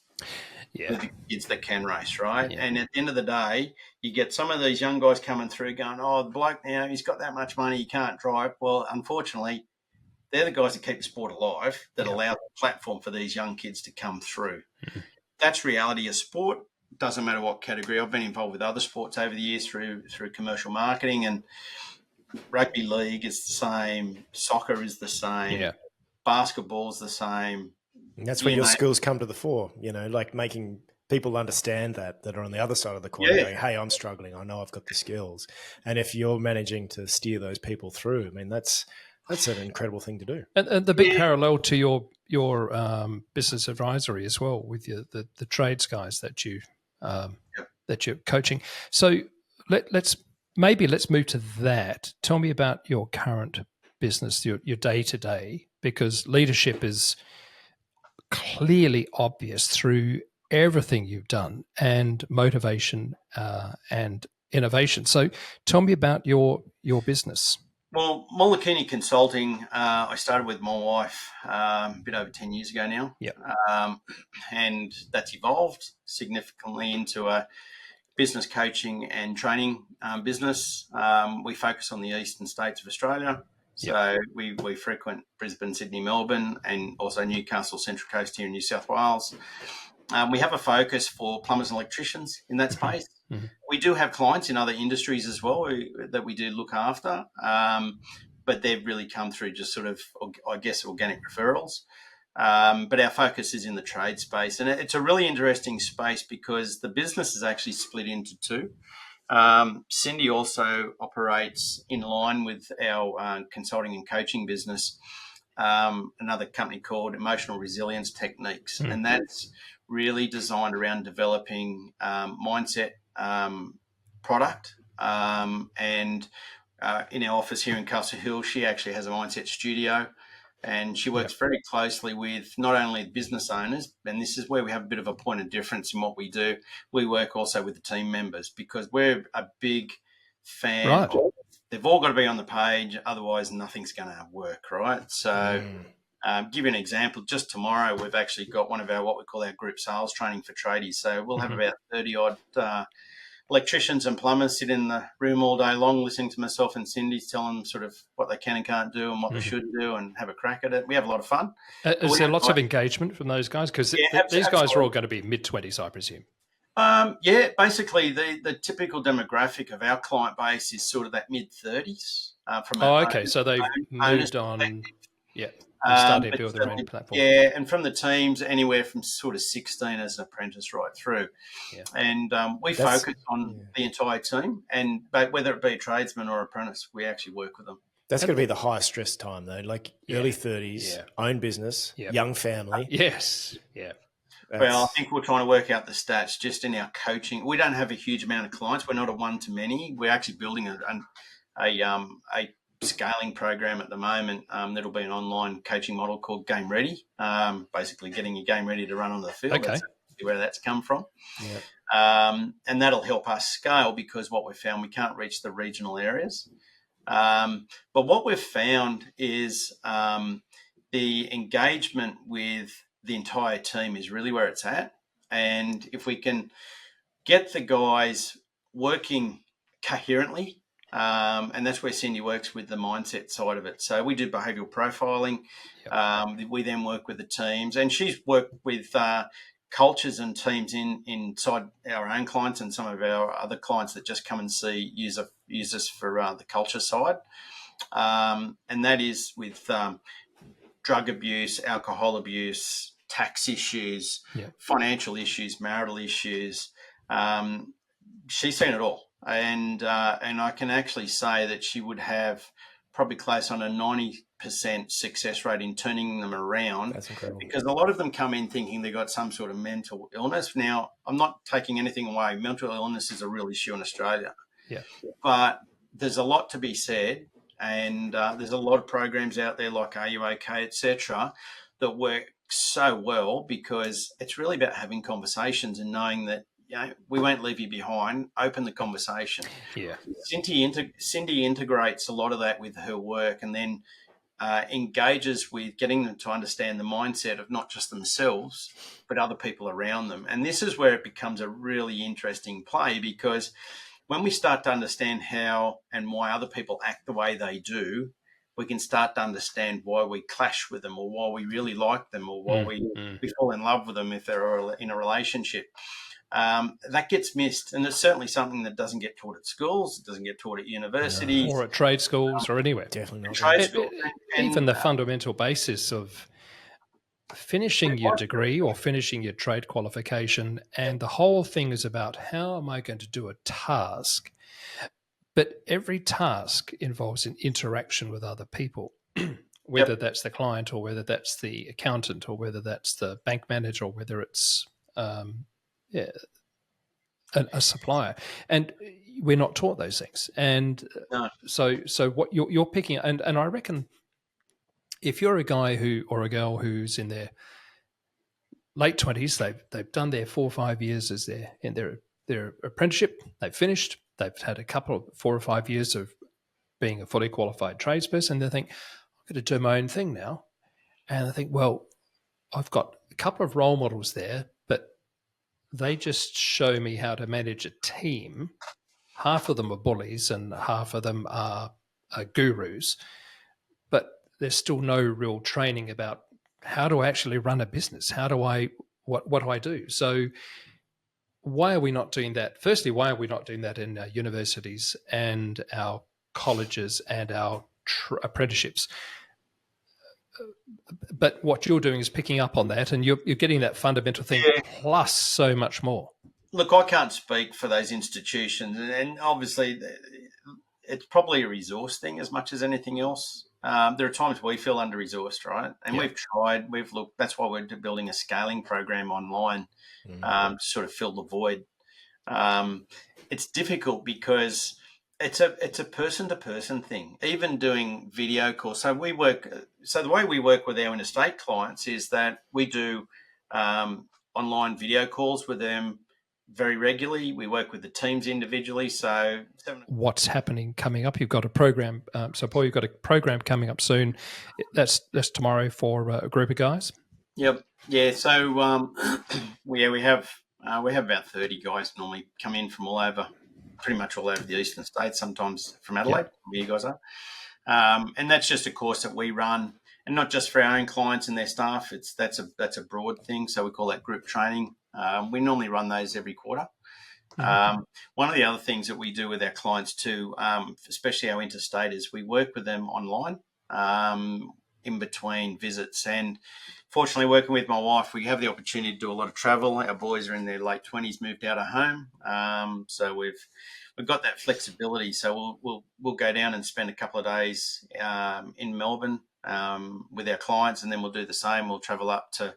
with the kids that can race, right? Yeah. And at the end of the day, you get some of these young guys coming through going, oh, the bloke, he's got that much money, he can't drive. Well, unfortunately, they're the guys that keep the sport alive, that allow the platform for these young kids to come through. Mm-hmm. That's reality of sport. Doesn't matter what category. I've been involved with other sports over the years through commercial marketing, and rugby league is the same, soccer is the same, basketball is the same. And that's where your skills come to the fore, like making people understand that are on the other side of the coin going, hey, I'm struggling. I know I've got the skills. And if you're managing to steer those people through, I mean, that's an incredible thing to do. And the big parallel to your business advisory as well with the trades guys that you're coaching. So let's move to that. Tell me about your current business, your day-to-day, because leadership is clearly obvious through everything you've done, and motivation and innovation. So tell me about your business. Well, Molokini Consulting, I started with my wife a bit over 10 years ago now. Yep. And that's evolved significantly into a business coaching and training business. We focus on the eastern states of Australia. So we frequent Brisbane, Sydney, Melbourne, and also Newcastle, Central Coast here in New South Wales. We have a focus for plumbers and electricians in that space. Mm-hmm. We do have clients in other industries as well that we do look after, but they've really come through just sort of, I guess, organic referrals. But our focus is in the trade space. And it's a really interesting space because the business is actually split into two. Cindy also operates in line with our consulting and coaching business, another company called Emotional Resilience Techniques. Mm-hmm. And that's really designed around developing mindset product. And in our office here in Castle Hill, she actually has a mindset studio. And she works very closely with not only business owners, and this is where we have a bit of a point of difference in what we do. We work also with the team members because we're a big fan of, they've all got to be on the page, otherwise nothing's going to work, right? So give you an example, just tomorrow we've actually got one of our what we call our group sales training for tradies. So we'll have about 30-odd electricians and plumbers sit in the room all day long listening to myself and Cindy tell them sort of what they can and can't do and what they should do and have a crack at it. We have a lot of fun. Is there lots of engagement from those guys? Because these guys are all going to be mid-20s, I presume. Basically the typical demographic of our client base is sort of that mid-30s. So they've moved on. Yeah. Starting to build their own platform. Yeah, and from the teams, anywhere from sort of 16 as an apprentice right through. Yeah. And we focus on the entire team, but whether it be a tradesman or apprentice, we actually work with them. That's going to be the high stress time though, like early 30s, own business, young family. Yes. Yeah. Well, I think we're trying to work out the stats just in our coaching. We don't have a huge amount of clients. We're not a one-to-many. We're actually building a scaling program at the moment that'll be an online coaching model called Game Ready, basically getting your game ready to run on the field. Okay. That's where that's come from. Yeah. And that'll help us scale because what we've found, we can't reach the regional areas. But what we've found is the engagement with the entire team is really where it's at. And if we can get the guys working coherently, and that's where Cindy works with the mindset side of it. So we do behavioural profiling. We then work with the teams, and she's worked with cultures and teams inside our own clients and some of our other clients that just come and use us for the culture side. And that is with drug abuse, alcohol abuse, tax issues, financial issues, marital issues. She's seen it all. And I can actually say that she would have probably close on a 90% success rate in turning them around. That's incredible. Because a lot of them come in thinking they've got some sort of mental illness. Now, I'm not taking anything away. Mental illness is a real issue in Australia. Yeah. But there's a lot to be said. And there's a lot of programs out there like Are You OK, etc., that work so well because it's really about having conversations and knowing that we won't leave you behind. Open the conversation. Yeah. Cindy integrates a lot of that with her work and then engages with getting them to understand the mindset of not just themselves but other people around them. And this is where it becomes a really interesting play because when we start to understand how and why other people act the way they do, we can start to understand why we clash with them or why we really like them or why we fall in love with them if they're in a relationship. That gets missed, and it's certainly something that doesn't get taught at schools, it doesn't get taught at universities. Or at trade schools or anywhere. Definitely not. Trade school. Even the fundamental basis of finishing your degree or finishing your trade qualification, and the whole thing is about how am I going to do a task? But every task involves an interaction with other people, whether that's the client or whether that's the accountant or whether that's the bank manager or whether it's a supplier. And we're not taught those things. And so what you're picking, and I reckon if you're a guy or a girl who's in their late 20s, they've done their 4 or 5 years as in their apprenticeship, they've finished, they've had a couple of 4 or 5 years of being a fully qualified tradesperson, they think, I'm going to do my own thing now. And I think, well, I've got a couple of role models there, but they just show me how to manage a team. Half of them are bullies and half of them are gurus, but there's still no real training about how do I actually run a business? What do I do? So why are we not doing that? Firstly, why are we not doing that in our universities and our colleges and our apprenticeships? But what you're doing is picking up on that, and you're getting that fundamental thing plus so much more. Look, I can't speak for those institutions, and obviously it's probably a resource thing as much as anything else. There are times we feel under-resourced, right? And we've tried, we've looked. That's why we're building a scaling program online to sort of fill the void. It's difficult because it's a person-to-person thing. Even doing video calls. So the way we work with our interstate clients is that we do online video calls with them very regularly. We work with the teams individually. So what's happening coming up? You've got a program. So Paul, you've got a program coming up soon. That's tomorrow for a group of guys. Yep. Yeah. So we have about 30 guys normally come in from pretty much all over the eastern states. Sometimes from Adelaide, where you guys are. And that's just a course that we run, and not just for our own clients and their staff. That's a broad thing. So we call that group training. We normally run those every quarter. One of the other things that we do with our clients too, especially our interstate, is we work with them online. in between visits. And fortunately, working with my wife, we have the opportunity to do a lot of travel. Our boys are in their late 20s, moved out of home, so we've got that flexibility. So we'll go down and spend a couple of days in Melbourne with our clients, and then we'll do the same. We'll travel up to.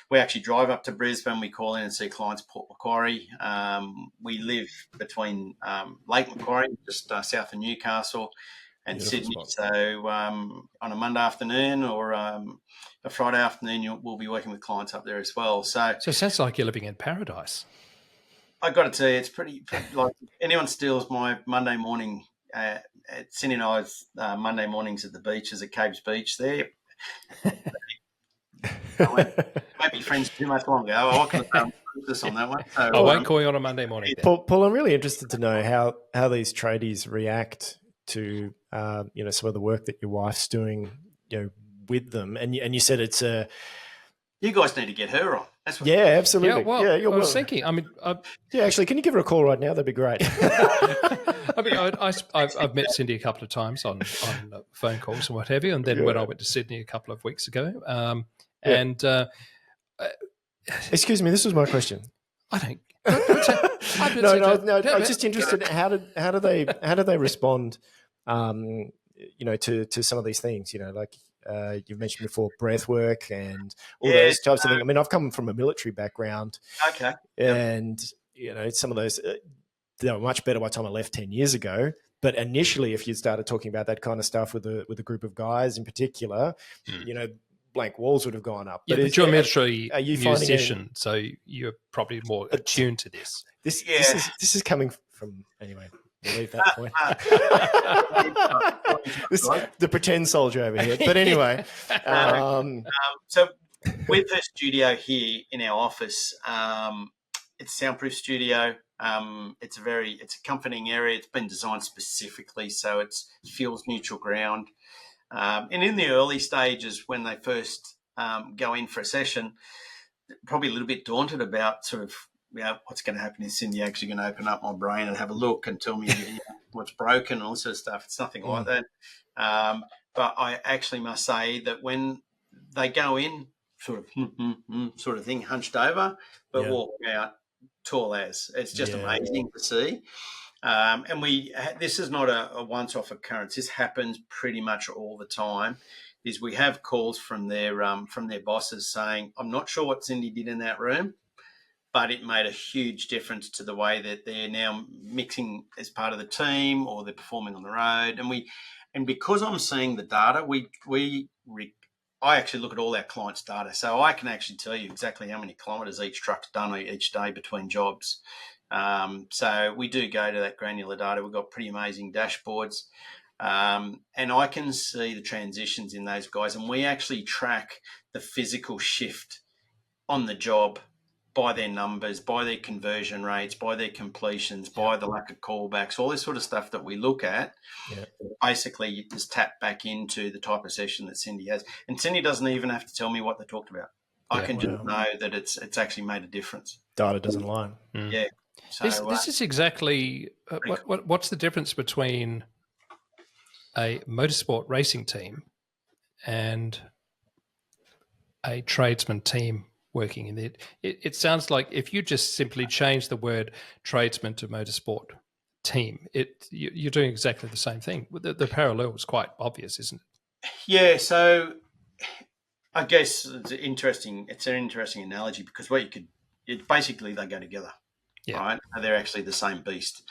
We actually drive up to Brisbane. We call in and see clients at Port Macquarie. We live between Lake Macquarie, just south of Newcastle, and Beautiful Sydney. spot. So on a Monday afternoon or a Friday afternoon, we'll be working with clients up there as well. So it sounds like you're living in paradise. I got to tell you, it's pretty like anyone steals my Monday morning. Cindy and I's Monday mornings at the beaches at Caves Beach there. I won't be friends too much longer. I can focus on that one. So, I won't call you on a Monday morning. Paul, I'm really interested to know how these tradies react to some of the work that your wife's doing, with them. And you said it's a. You guys need to get her on. That's what absolutely. Yeah, well, I was thinking. I mean, actually, can you give her a call right now? That'd be great. I mean, I've met Cindy a couple of times on phone calls and what have you, and then when I went to Sydney a couple of weeks ago, and excuse me, this was my question. I don't. No. I'm just interested. How do they respond? To some of these things. Like you've mentioned before, breath work and all those types of things. I mean, I've come from a military background. Okay. And some of those they were much better by the time I left 10 years ago. But initially, if you started talking about that kind of stuff with a group of guys in particular, blank walls would have gone up. Yeah, but you're a military musician, so you're probably more attuned to this. This is coming from anyway. We'll leave that point. The pretend soldier over here. But anyway, so with the studio here in our office, it's a soundproof studio. It's a comforting area. It's been designed specifically so it feels neutral ground. And in the early stages, when they first go in for a session, probably a little bit daunted about sort of, what's going to happen. Is Cindy actually going to open up my brain and have a look and tell me what's broken and all sort of stuff? It's nothing like that. But I actually must say that when they go in, sort of thing, hunched over, but walk out tall as. It's just amazing to see. And this is not a once-off occurrence. This happens pretty much all the time. Is we have calls from their bosses saying, "I'm not sure what Cindy did in that room, but it made a huge difference to the way that they're now mixing as part of the team or they're performing on the road." And because I'm seeing the data, I actually look at all our clients' data, so I can actually tell you exactly how many kilometres each truck's done each day between jobs. So we do go to that granular data. We've got pretty amazing dashboards, and I can see the transitions in those guys. And we actually track the physical shift on the job by their numbers, by their conversion rates, by their completions, by the lack of callbacks, all this sort of stuff that we look at. Basically, you just tap back into the type of session that Cindy has. And Cindy doesn't even have to tell me what they talked about. I can just know that it's actually made a difference. Data doesn't lie. Yeah. So, this is exactly what's the difference between a motorsport racing team and a tradesman team working in it. It sounds like if you just simply change the word tradesman to motorsport team, you're doing exactly the same thing. The parallel is quite obvious, isn't it? Yeah, so I guess it's an interesting analogy because basically they go together. Yeah. Right? They're actually the same beast.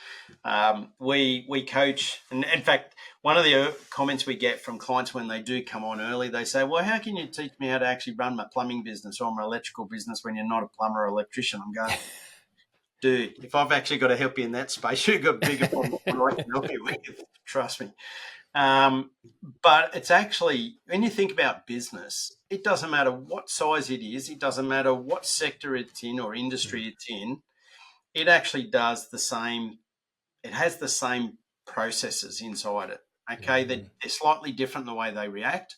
We coach, and in fact, one of the comments we get from clients when they do come on early, they say, "Well, how can you teach me how to actually run my plumbing business or my electrical business when you're not a plumber or electrician?" I'm going, dude, if I've actually got to help you in that space, you've got bigger problems than I can help you with. Trust me. But it's actually, when you think about business, it doesn't matter what size it is. It doesn't matter what sector it's in or industry it's in. It actually does the same. It has the same processes inside it. Okay, they're slightly different the way they react,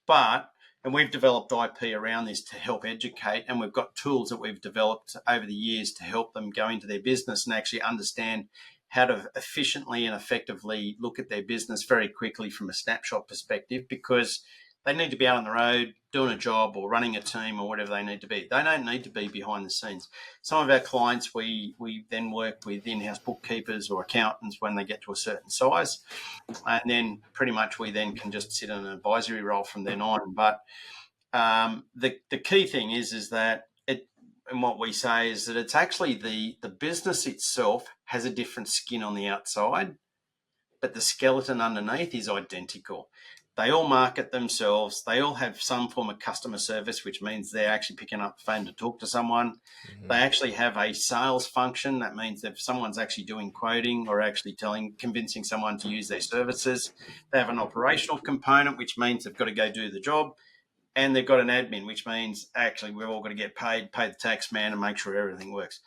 and we've developed IP around this to help educate, and we've got tools that we've developed over the years to help them go into their business and actually understand how to efficiently and effectively look at their business very quickly from a snapshot perspective, because They need to be out on the road doing a job or running a team or whatever they need to be. They don't need to be behind the scenes. Some of our clients, we then work with in-house bookkeepers or accountants when they get to a certain size. And then pretty much we then can just sit in an advisory role from then on. But the key thing is that and what we say is that it's actually the business itself has a different skin on the outside, but the skeleton underneath is identical. They all market themselves. They all have some form of customer service, which means they're actually picking up the phone to talk to someone. Mm-hmm. They actually have a sales function. That means that if someone's actually doing quoting or actually convincing someone to use their services, they have an operational component, which means they've got to go do the job. And they've got an admin, which means actually we've all got to get paid, pay the tax man and make sure everything works.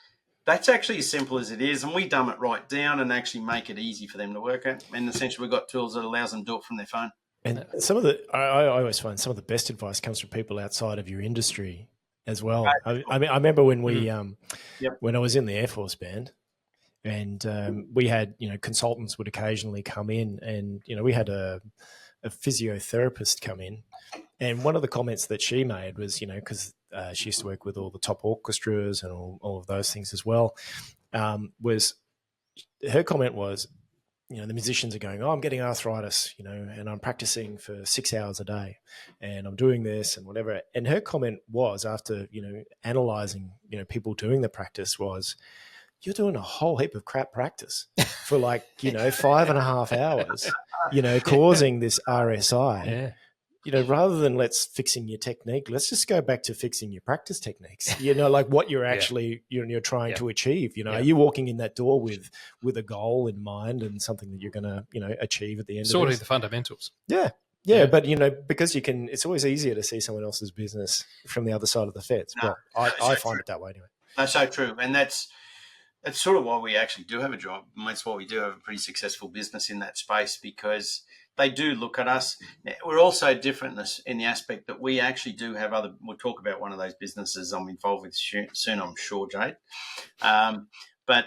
That's actually as simple as it is. And we dumb it right down and actually make it easy for them to work at. And essentially we've got tools that allows them to do it from their phone. And some of the, I always find some of the best advice comes from people outside of your industry as well. I mean, I remember when when I was in the Air Force Band and we had, consultants would occasionally come in and, we had a physiotherapist come in. And one of the comments that she made was, because she used to work with all the top orchestras and all of those things as well, was her comment was, the musicians are going, I'm getting arthritis, and I'm practicing for 6 hours a day and I'm doing this and whatever. And her comment was after, analysing, people doing the practice was, you're doing a whole heap of crap practice for 5.5 hours, causing this RSI. Yeah. Rather than let's fixing your technique, let's just go back to fixing your practice techniques. What you're actually you're trying to achieve. Are you walking in that door with a goal in mind and something that you're going to achieve at the end of it? Sort of the fundamentals. Yeah. But because it's always easier to see someone else's business from the other side of the fence. No, I find it that way anyway. That's so true, and that's sort of why we actually do have a job. And that's why we do have a pretty successful business in that space, because they do look at us. We're also different in the aspect that we actually do have we'll talk about one of those businesses I'm involved with soon, I'm sure, Jade. But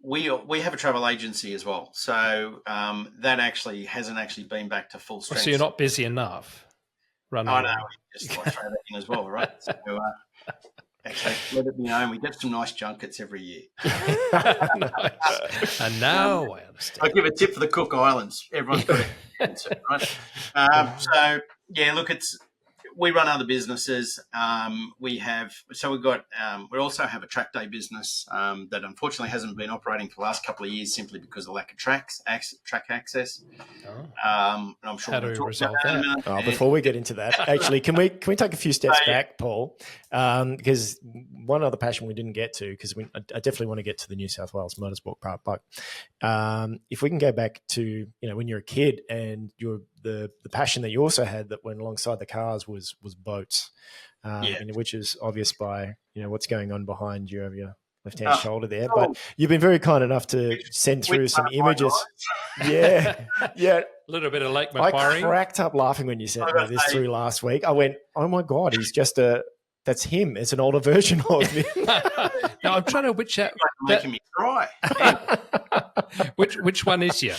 we have a travel agency as well. So that actually hasn't actually been back to full strength. So you're not busy enough running? Oh, no, we just throw that in as well, right? So, actually, let it be known, we get some nice junkets every year. Nice. And now I understand. I'll give a tip for the Cook Islands. Everyone's got it, right? Look, we run other businesses. We also have a track day business that unfortunately hasn't been operating for the last couple of years simply because of lack of track access. And I'm sure how do we resolve that? Before we get into that, actually, can we take a few steps back, Paul? Because one other passion we didn't get to, because I definitely want to get to the New South Wales Motorsport Park. But if we can go back to when you're a kid and the passion that you also had that went alongside the cars was boats, which is obvious by what's going on behind you, your left-hand shoulder there. But you've been very kind enough to send through some images. Yeah. A little bit of Lake Macquarie. I cracked up laughing when you sent me this through last week. I went, oh my God, he's just that's him. It's an older version of him. Now I'm trying to which out. Making me cry. Which one is you?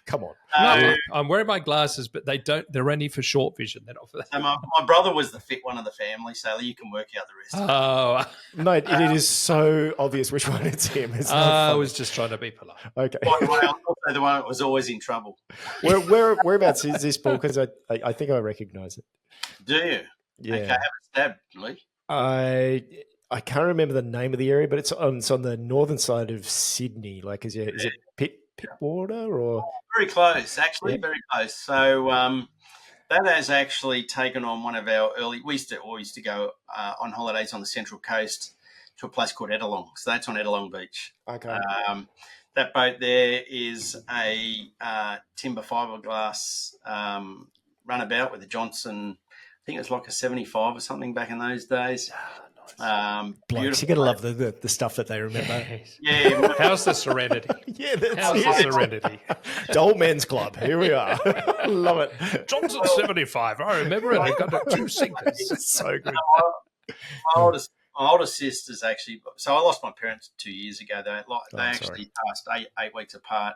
Come on. No, I'm wearing my glasses, but they're only for short vision. They're not for that. So my brother was the fit one of the family, so you can work out the rest. Oh. No, it is so obvious which one it's him. It's I was just trying to be polite. Okay. By the way, I'm also the one that was always in trouble. Whereabouts is this, Paul? Because I think I recognise it. Do you? Yeah. Okay, have a stab, Lee. I can't remember the name of the area, but it's on the northern side of Sydney. Like, is it Pittwater or? Very close, actually, very close. So that has actually taken on one of our early. We used to go on holidays on the Central Coast to a place called Ettalong. So that's on Ettalong Beach. Okay. That boat there is a timber fiberglass runabout with a Johnson. I think it was like a 75 or something back in those days. Blokes, you're going to love the stuff that they remember. Yeah. How's the Serenity? Yeah, that's How's the Serenity? The Old Men's Club. Here we are. Love it. Johnson 75. I remember it. I got 2 sinkers. It's so good. My older sister's actually. So I lost my parents 2 years ago. They actually passed 8 weeks apart,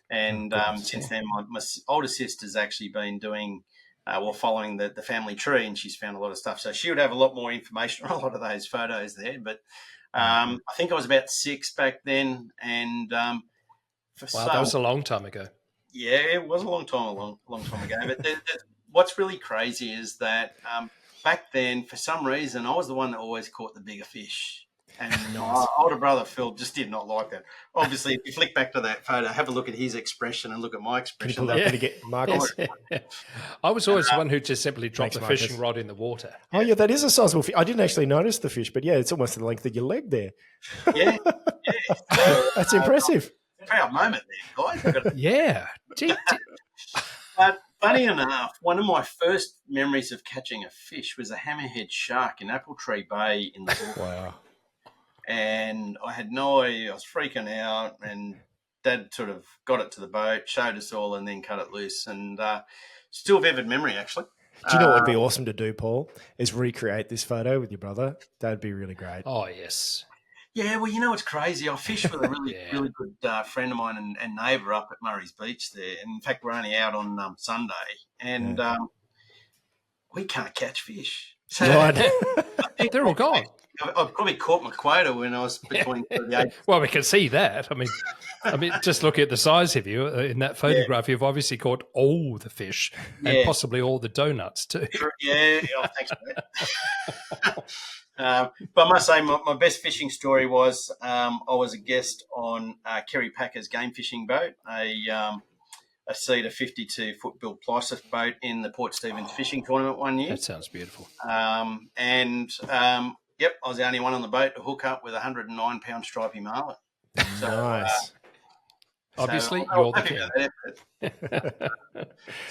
and since then my older sister's actually been doing while following the family tree, and she's found a lot of stuff. So she would have a lot more information on a lot of those photos there. But I think I was about 6 back then, and Wow, that was a long time ago. Yeah, it was a long time ago. But what's really crazy is that back then, for some reason, I was the one that always caught the bigger fish. And my older brother, Phil, just did not like that. Obviously, if you flick back to that photo, have a look at his expression and look at my expression. To get Marcus. I was always the one who just simply dropped the fishing rod in the water. Oh, yeah, that is a sizable fish. I didn't actually notice the fish, but yeah, it's almost the length of your leg there. Yeah. That's impressive. Proud moment there, guys. Yeah. But funny enough, one of my first memories of catching a fish was a hammerhead shark in Appletree Bay in the Hawke. Wow. And I had no idea. I was freaking out, and Dad sort of got it to the boat, showed us all, and then cut it loose. And still vivid memory, actually. Do you know what would be awesome to do, Paul? Is recreate this photo with your brother. That'd be really great. Oh, yes. Yeah, well, you know what's crazy? I fished with a really good friend of mine and neighbour up at Murray's Beach there. And in fact, we're only out on Sunday, and we can't catch fish. So right. They're all gone. I probably caught my quota when I was between 38. Well, we can see that. I mean, just look at the size of you in that photograph. You've obviously caught all the fish and possibly all the donuts too. Yeah. Oh, thanks, mate. But I must say, my best fishing story was I was a guest on Kerry Packer's game fishing boat, a Cedar 52-foot Bill Plysis boat in the Port Stephens fishing tournament one year. That sounds beautiful. Yep, I was the only one on the boat to hook up with a 109-pound stripey marlin. So, nice. Obviously, you're the king.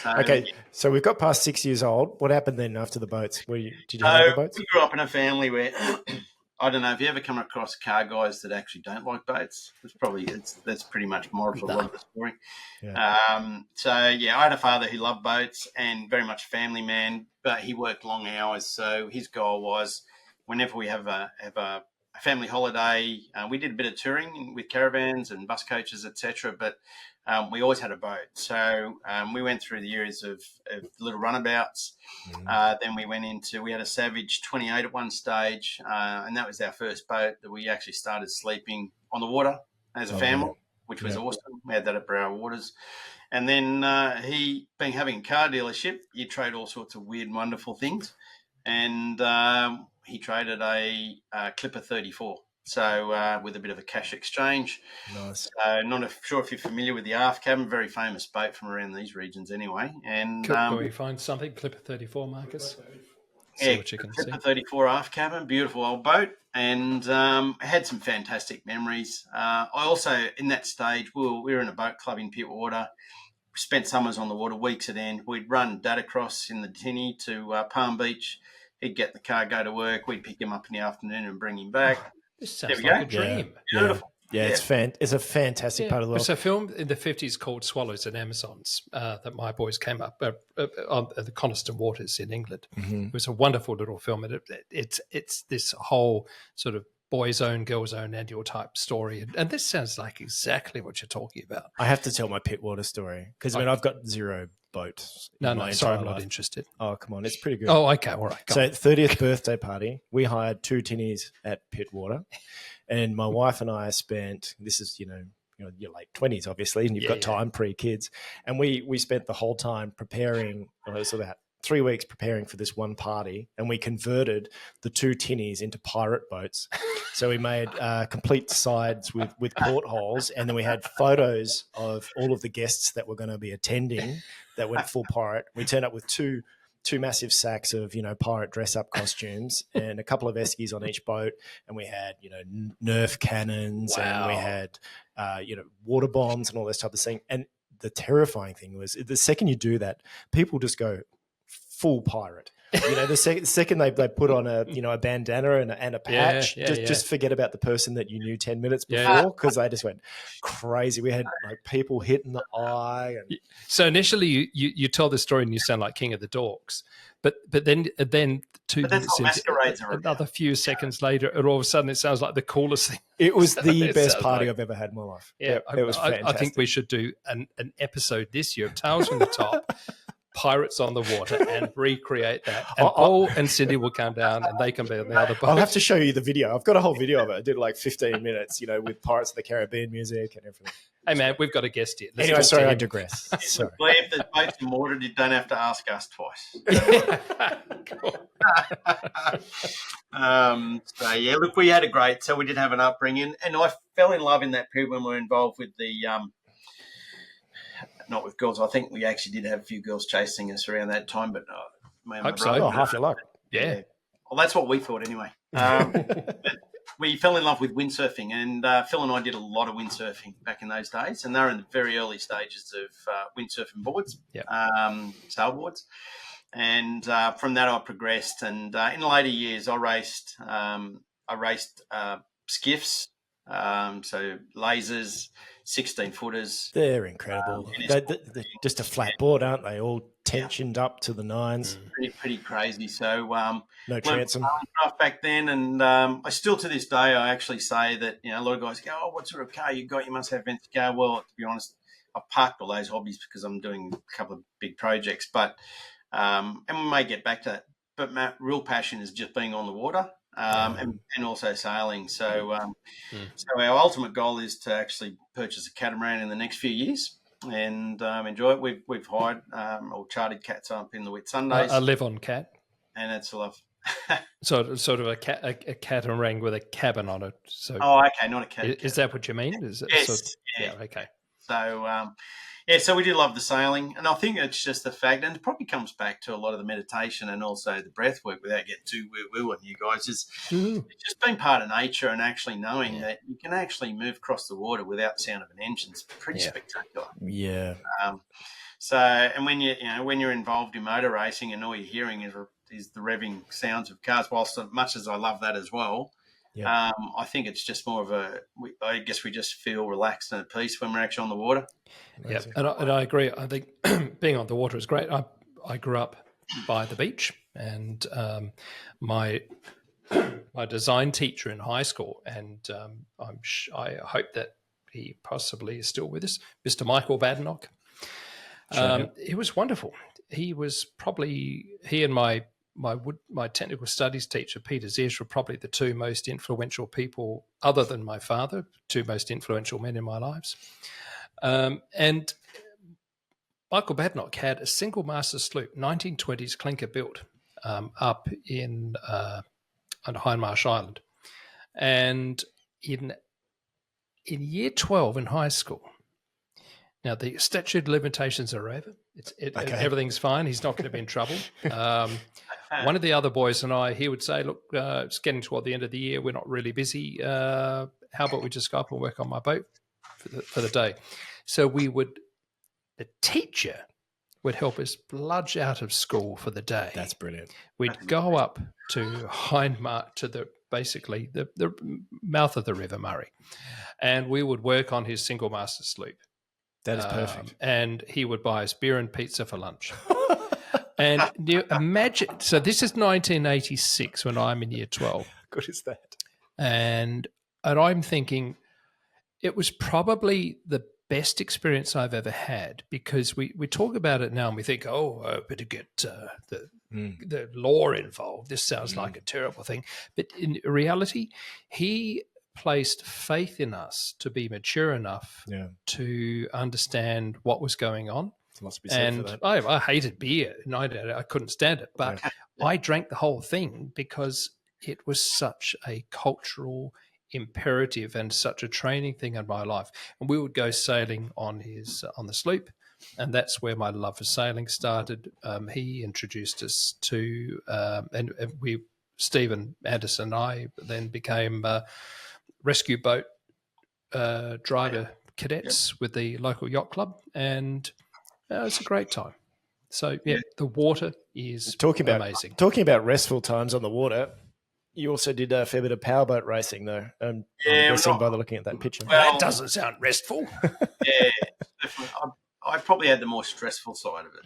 Okay, so we've got past 6 years old. What happened then after the boats? Did you have the boats? We grew up in a family where, I don't know, if you ever come across car guys that actually don't like boats, that's pretty much moral of a lot of the story. Yeah. I had a father who loved boats and very much a family man, but he worked long hours. So his goal was, whenever we have a family holiday, we did a bit of touring with caravans and bus coaches, etc. But we always had a boat. So we went through the years of little runabouts. Then we had a Savage 28 at one stage, and that was our first boat that we actually started sleeping on the water as a family, which was awesome. We had that at Brower Waters. And then having a car dealership, you trade all sorts of weird and wonderful things. And he traded a Clipper 34, so with a bit of a cash exchange. Nice. Not sure if you're familiar with the aft cabin, very famous boat from around these regions anyway. And can we find something, Clipper 34, Marcus? See what you can see. Clipper 34 aft cabin, beautiful old boat, and had some fantastic memories. I also, in that stage, we were in a boat club in Pittwater. Spent summers on the water, weeks at end. We'd run dad across in the tinny to Palm Beach. He'd get the car, go to work. We'd pick him up in the afternoon and bring him back. This sounds like a dream. Yeah. Beautiful. Yeah, it's a fantastic part of the world. It's a film in the 50s called Swallows and Amazons that my boys came up on the Coniston Waters in England. Mm-hmm. It was a wonderful little film. And it's this whole sort of boys' own, girls' own, and your type story. And this sounds like exactly what you're talking about. I have to tell my Pittwater story because, I've got zero boats. Sorry, I'm not interested. Oh, come on. It's pretty good. Oh, okay. All right. So 30th birthday party, we hired 2 tinnies at Pittwater, and my wife and I spent, this is, your late 20s, obviously, and you've got time pre-kids. And we spent the whole time preparing, it was about 3 weeks preparing for this one party, and we converted the 2 tinnies into pirate boats. So we made complete sides with portholes, and then we had photos of all of the guests that were going to be attending that went full pirate. We turned up with two massive sacks of, pirate dress-up costumes and a couple of eskies on each boat, and we had, Nerf cannons, and we had, water bombs and all this type of thing. And the terrifying thing was the second you do that, people just go full pirate. The second they put on a bandana and a patch, just forget about the person that you knew 10 minutes before, because they just went crazy. We had people hitting the eye. So initially you told the story and you sound like King of the Dorks, but then 2 minutes into, another few seconds later, and all of a sudden it sounds like the coolest thing. It was the best party I've ever had in my life. Yeah, it was fantastic. I think we should do an episode this year of Tales from the Top. pirates on the water and recreate that. And Paul and Cindy will come down and they can be on the other boat. I'll have to show you the video. I've got a whole video of it. I did like 15 minutes, with Pirates of the Caribbean music and everything. Hey, man, we've got a guest here. Let's anyway, talk sorry, to I him. digress. Sorry. Well, if there's boats in water, you don't have to ask us twice. So, yeah, look, we had so we did have an upbringing. And I fell in love in that period when we were involved with the not with girls. I think we actually did have a few girls chasing us around that time, but Hope so. Oh, half your luck. Yeah. Well, that's what we thought anyway. But we fell in love with windsurfing, and Phil and I did a lot of windsurfing back in those days, and they were in the very early stages of windsurfing boards, sailboards. And from that, I progressed, and in later years, I raced skiffs, so lasers, 16-footers. They're incredible. They're just a flat board, aren't they? All tensioned up to the nines. Pretty crazy. So no transom. Back then, and I still to this day, I actually say that a lot of guys go, "Oh, what sort of car you got? You must have venture car." Well, to be honest, I've parked all those hobbies because I'm doing a couple of big projects, but and we may get back to that. But my real passion is just being on the water. And also sailing. So our ultimate goal is to actually purchase a catamaran in the next few years and enjoy it. We've hired or chartered cats up in the Whitsundays. I live on cat. And it's a love. Sort of a catamaran with a cabin on it. So okay, not a cat. Is that what you mean? Is it yes. yeah, okay. So so we do love the sailing, and I think it's just the fact, and it probably comes back to a lot of the meditation and also the breath work without getting too woo-woo on you guys, it's just being part of nature and actually knowing that you can actually move across the water without the sound of an engine. It's pretty spectacular. Yeah. So, and when when you're involved in motor racing and all you're hearing is the revving sounds of cars, whilst as much as I love that as well, I think it's just more of I guess we just feel relaxed and at peace when we're actually on the water. Yeah, and I agree. I think being on the water is great. I grew up by the beach, and my design teacher in high school, and I hope that he possibly is still with us, Mr. Michael Badenoch. He was wonderful. He was probably and my technical studies teacher, Peter Ziersch, were probably the two most influential people, other than my father, two most influential men in my lives. And Michael Badenoch had a single master sloop, 1920s clinker built, up on Hindmarsh Island. And in year 12 in high school, now the statute of limitations are over. Everything's fine. He's not going to be in trouble. One of the other boys and I, he would say, look, it's getting toward the end of the year. We're not really busy. How about we just go up and work on my boat for the day? So the teacher would help us bludge out of school for the day. That's brilliant. We'd go up to Hindmarsh, to the mouth of the River Murray, and we would work on his single master sloop. That is perfect. And he would buy us beer and pizza for lunch. And you imagine, so this is 1986 when I'm in year 12. How good is that? And I'm thinking it was probably the best experience I've ever had, because we talk about it now and we think, I better get the law involved. This sounds like a terrible thing. But in reality, he placed faith in us to be mature enough to understand what was going on. Must be said and for that. I hated beer, and I couldn't stand it. But I drank the whole thing because it was such a cultural imperative and such a training thing in my life. And we would go sailing on the sloop, and that's where my love for sailing started. He introduced us to, and Stephen Anderson and I then became rescue boat driver cadets with the local yacht club, and it's a great time. So the water is amazing. Talking about restful times on the water, you also did a fair bit of powerboat racing, though. I'm guessing by looking at that picture. Well, that doesn't sound restful. Yeah, definitely. I probably had the more stressful side of it.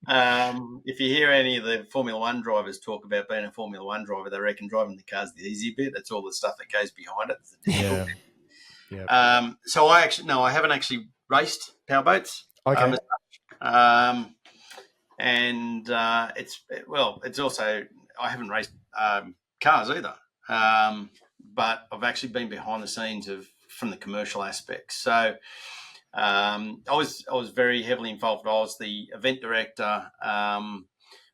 Yeah. If you hear any of the Formula One drivers talk about being a Formula One driver, they reckon driving the car's the easy bit. It's all the stuff that goes behind it. It's the difficult bit. So I haven't actually raced powerboats. Okay. And it's also, I haven't raced cars either, but I've actually been behind the scenes from the commercial aspects. So I was very heavily involved. I was the event director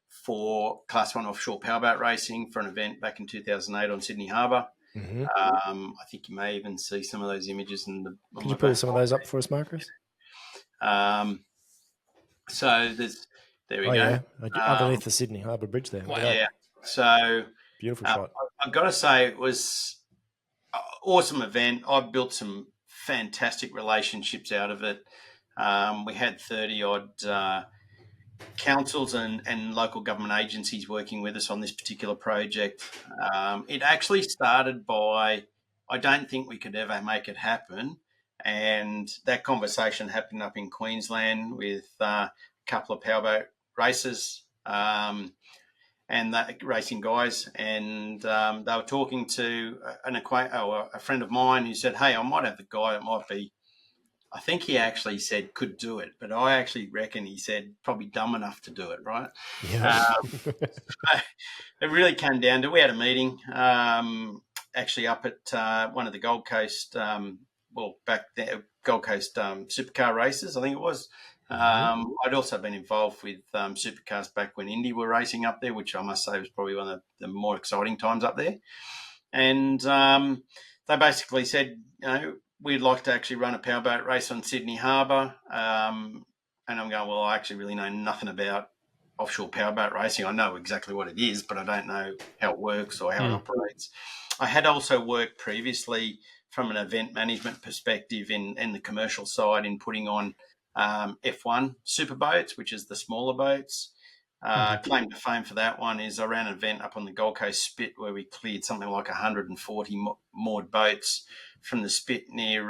for Class 1 offshore powerboat racing for an event back in 2008 on Sydney Harbour. Mm-hmm. I think you may even see some of those images Could you pull some of those up for us, Marcus? So there we go. Yeah, underneath the Sydney Harbour Bridge there. Wow. Yeah. So beautiful shot. I've got to say it was an awesome event. I built some fantastic relationships out of it. We had 30 odd councils and local government agencies working with us on this particular project. It actually started by, I don't think we could ever make it happen. And that conversation happened up in Queensland with a couple of powerboat racers and racing guys. And they were talking to a friend of mine who said, hey, I might have the guy that might be, I think he actually said could do it, but I actually reckon he said probably dumb enough to do it, right? Yeah. It really came down to, we had a meeting actually up at one of the Gold Coast, back there, Gold Coast supercar races, I think it was. I'd also been involved with supercars back when Indy were racing up there, which I must say was probably one of the more exciting times up there. And they basically said, we'd like to actually run a powerboat race on Sydney Harbour. And I'm going, well, I actually really know nothing about offshore powerboat racing. I know exactly what it is, but I don't know how it works or how it operates. I had also worked previously from an event management perspective in the commercial side in putting on F1 superboats, which is the smaller boats. Claim to fame for that one is I ran an event up on the Gold Coast Spit where we cleared something like 140 moored boats from the Spit near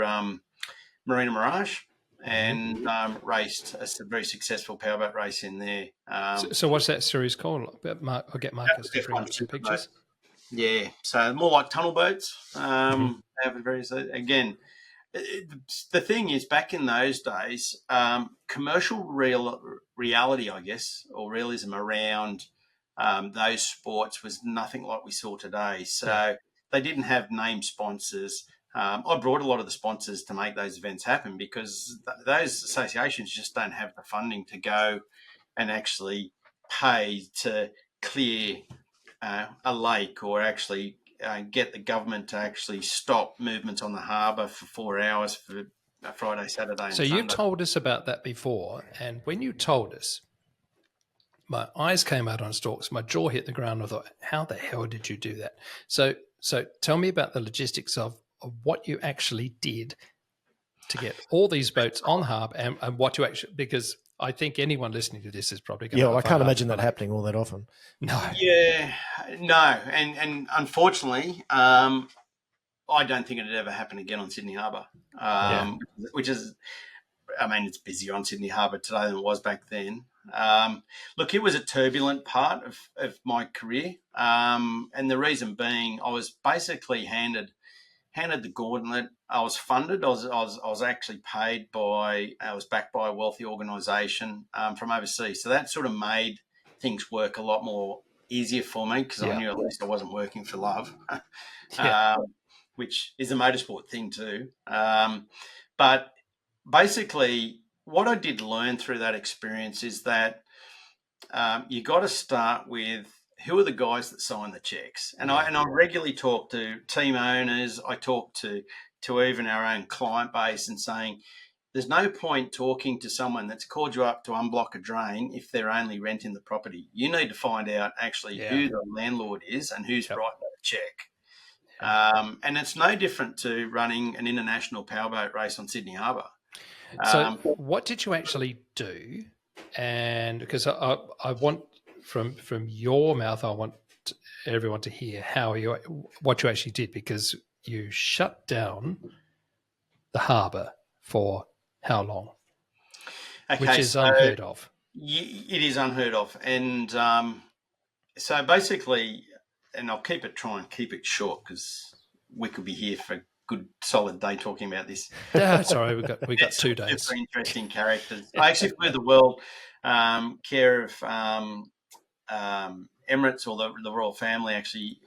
Marina Mirage and raced a very successful powerboat race in there. So what's that series called? I'll get Marcus to bring up some pictures. Yeah, so more like tunnel boats. Again, the thing is, back in those days, commercial reality, I guess, or realism around those sports was nothing like we saw today. So they didn't have name sponsors. I brought a lot of the sponsors to make those events happen because those associations just don't have the funding to go and actually pay to clear a lake or actually get the government to actually stop movements on the harbour for 4 hours for Friday, Saturday and Sunday. So you told us about that before, and when you told us, my eyes came out on stalks, my jaw hit the ground, and I thought, how the hell did you do that? So tell me about the logistics of what you actually did to get all these boats on harbour and what you actually, because I think anyone listening to this is probably going to... I can't imagine that happening all that often. No. Yeah, no. And unfortunately, I don't think it'd ever happen again on Sydney Harbour, which is, I mean, it's busier on Sydney Harbour today than it was back then. Look, it was a turbulent part of my career. And the reason being, I was basically handed the gauntlet. I was funded. I was actually paid by. I was backed by a wealthy organisation from overseas. So that sort of made things work a lot more easier for me because I knew at least I wasn't working for love, which is a motorsport thing too. But basically, what I did learn through that experience is that you got to start with who are the guys that sign the checks? And I regularly talk to team owners. I talk to even our own client base and saying, there's no point talking to someone that's called you up to unblock a drain if they're only renting the property. You need to find out actually who the landlord is and who's writing that check. And it's no different to running an international powerboat race on Sydney Harbour. So what did you actually do? And because I want... From your mouth, I want everyone to hear what you actually did, because you shut down the harbour for how long? Okay, which is unheard of. It is unheard of. And so basically, and I'll try and keep it short because we could be here for good solid day talking about this. Yeah, sorry, we got 2 days. Super interesting characters. I actually flew the world care of Emirates, or the royal family. Actually,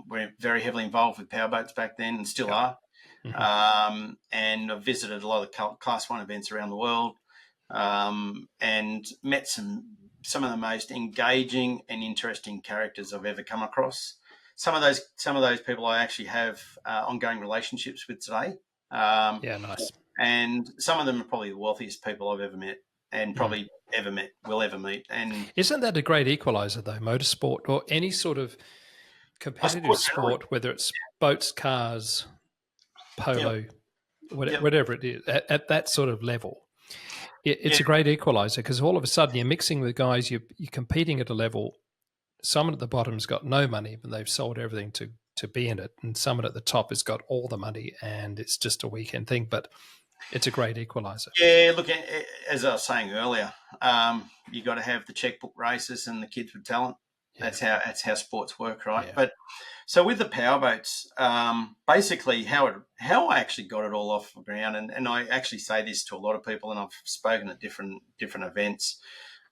were very heavily involved with powerboats back then, and still are. And I've visited a lot of the Class 1 events around the world, and met some of the most engaging and interesting characters I've ever come across. Some of those people I actually have ongoing relationships with today. Yeah, nice. And some of them are probably the wealthiest people I've ever met, and probably will ever meet. And isn't that a great equalizer, though, motorsport or any sort of competitive sport, whether it's boats, cars, polo, whatever it is, at that sort of level? It's a great equalizer, because all of a sudden you're mixing with guys, you're competing at a level. Someone at the bottom's got no money, but they've sold everything to be in it, and someone at the top has got all the money, and it's just a weekend thing. But it's a great equalizer. Yeah, look, as I was saying earlier, you got to have the checkbook races and the kids with talent. Yeah. That's how sports work, right? Yeah. But so with the powerboats, basically how I actually got it all off the ground, and I actually say this to a lot of people, and I've spoken at different events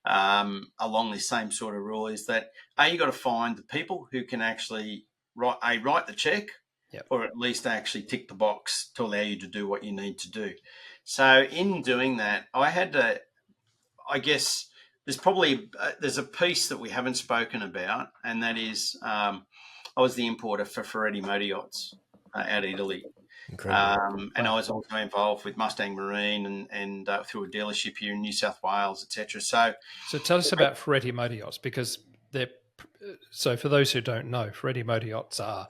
along this same sort of rule, is that you got to find the people who can actually write the check, or at least actually tick the box to allow you to do what you need to do. So in doing that, I had to, I guess, there's a piece that we haven't spoken about, and that is I was the importer for Ferretti motor yachts out of Italy. And I was also involved with Mustang Marine and through a dealership here in New South Wales, etc. So tell us about Ferretti motor yachts, because so for those who don't know, Ferretti motor yachts are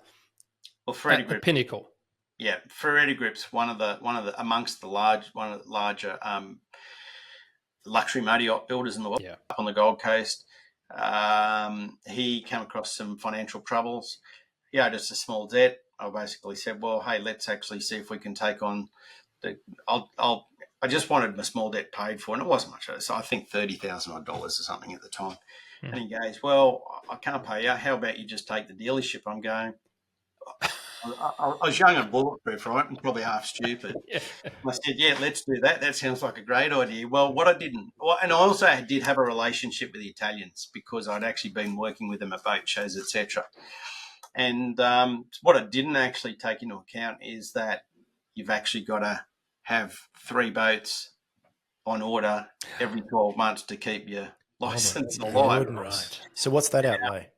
Ferretti Group, the pinnacle. Yeah, Ferretti Group's one of the amongst the larger luxury motor yacht builders in the world, up on the Gold Coast. He came across some financial troubles. He owed us a small debt. I basically said, well, hey, let's actually see if we can take on I just wanted my small debt paid for, and it wasn't much. So I think $30,000 or something at the time. And he goes, well, I can't pay you. How about you just take the dealership? I'm going, I was young and bulletproof, right, and probably half stupid. I said, yeah, let's do that. That sounds like a great idea. Well, what I didn't, and I also did have a relationship with the Italians, because I'd actually been working with them at boat shows, etc. And what I didn't actually take into account is that you've actually got to have 3 boats on order every 12 months to keep your license alive. Right. So what's that outlay?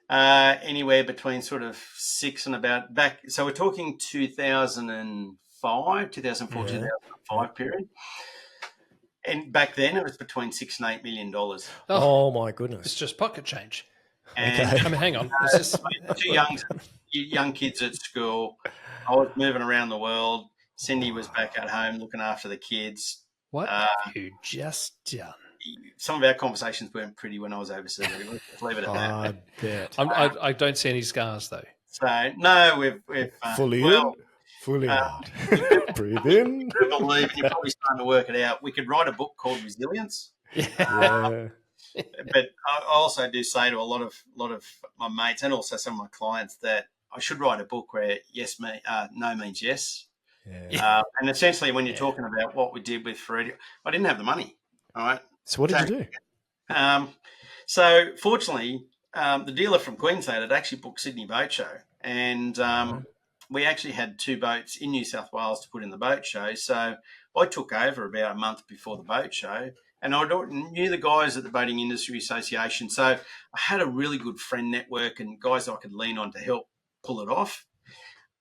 Anywhere between sort of 6 and about back. So we're talking 2004, 2005 period. And back then it was between $6 and $8 million. Oh my goodness. It's just pocket change. And I mean, hang on. Two young kids at school. I was moving around the world. Cindy was back at home looking after the kids. What have you just done? Some of our conversations weren't pretty when I was overseas. Let's leave it at that. I bet. I don't see any scars, though. So, no, we've fully in, fully out. Breathe in. Believe, and you're probably starting to work it out. We could write a book called Resilience. Yeah. But I also do say to a lot of my mates, and also some of my clients, that I should write a book where no means yes. Yeah. And essentially, when you're talking about what we did with Ferretti, I didn't have the money. All right. So what did you do? So fortunately, the dealer from Queensland had actually booked Sydney Boat Show, and we actually had 2 boats in New South Wales to put in the boat show. So I took over about a month before the boat show, and I knew the guys at the Boating Industry Association. So I had a really good friend network and guys I could lean on to help pull it off.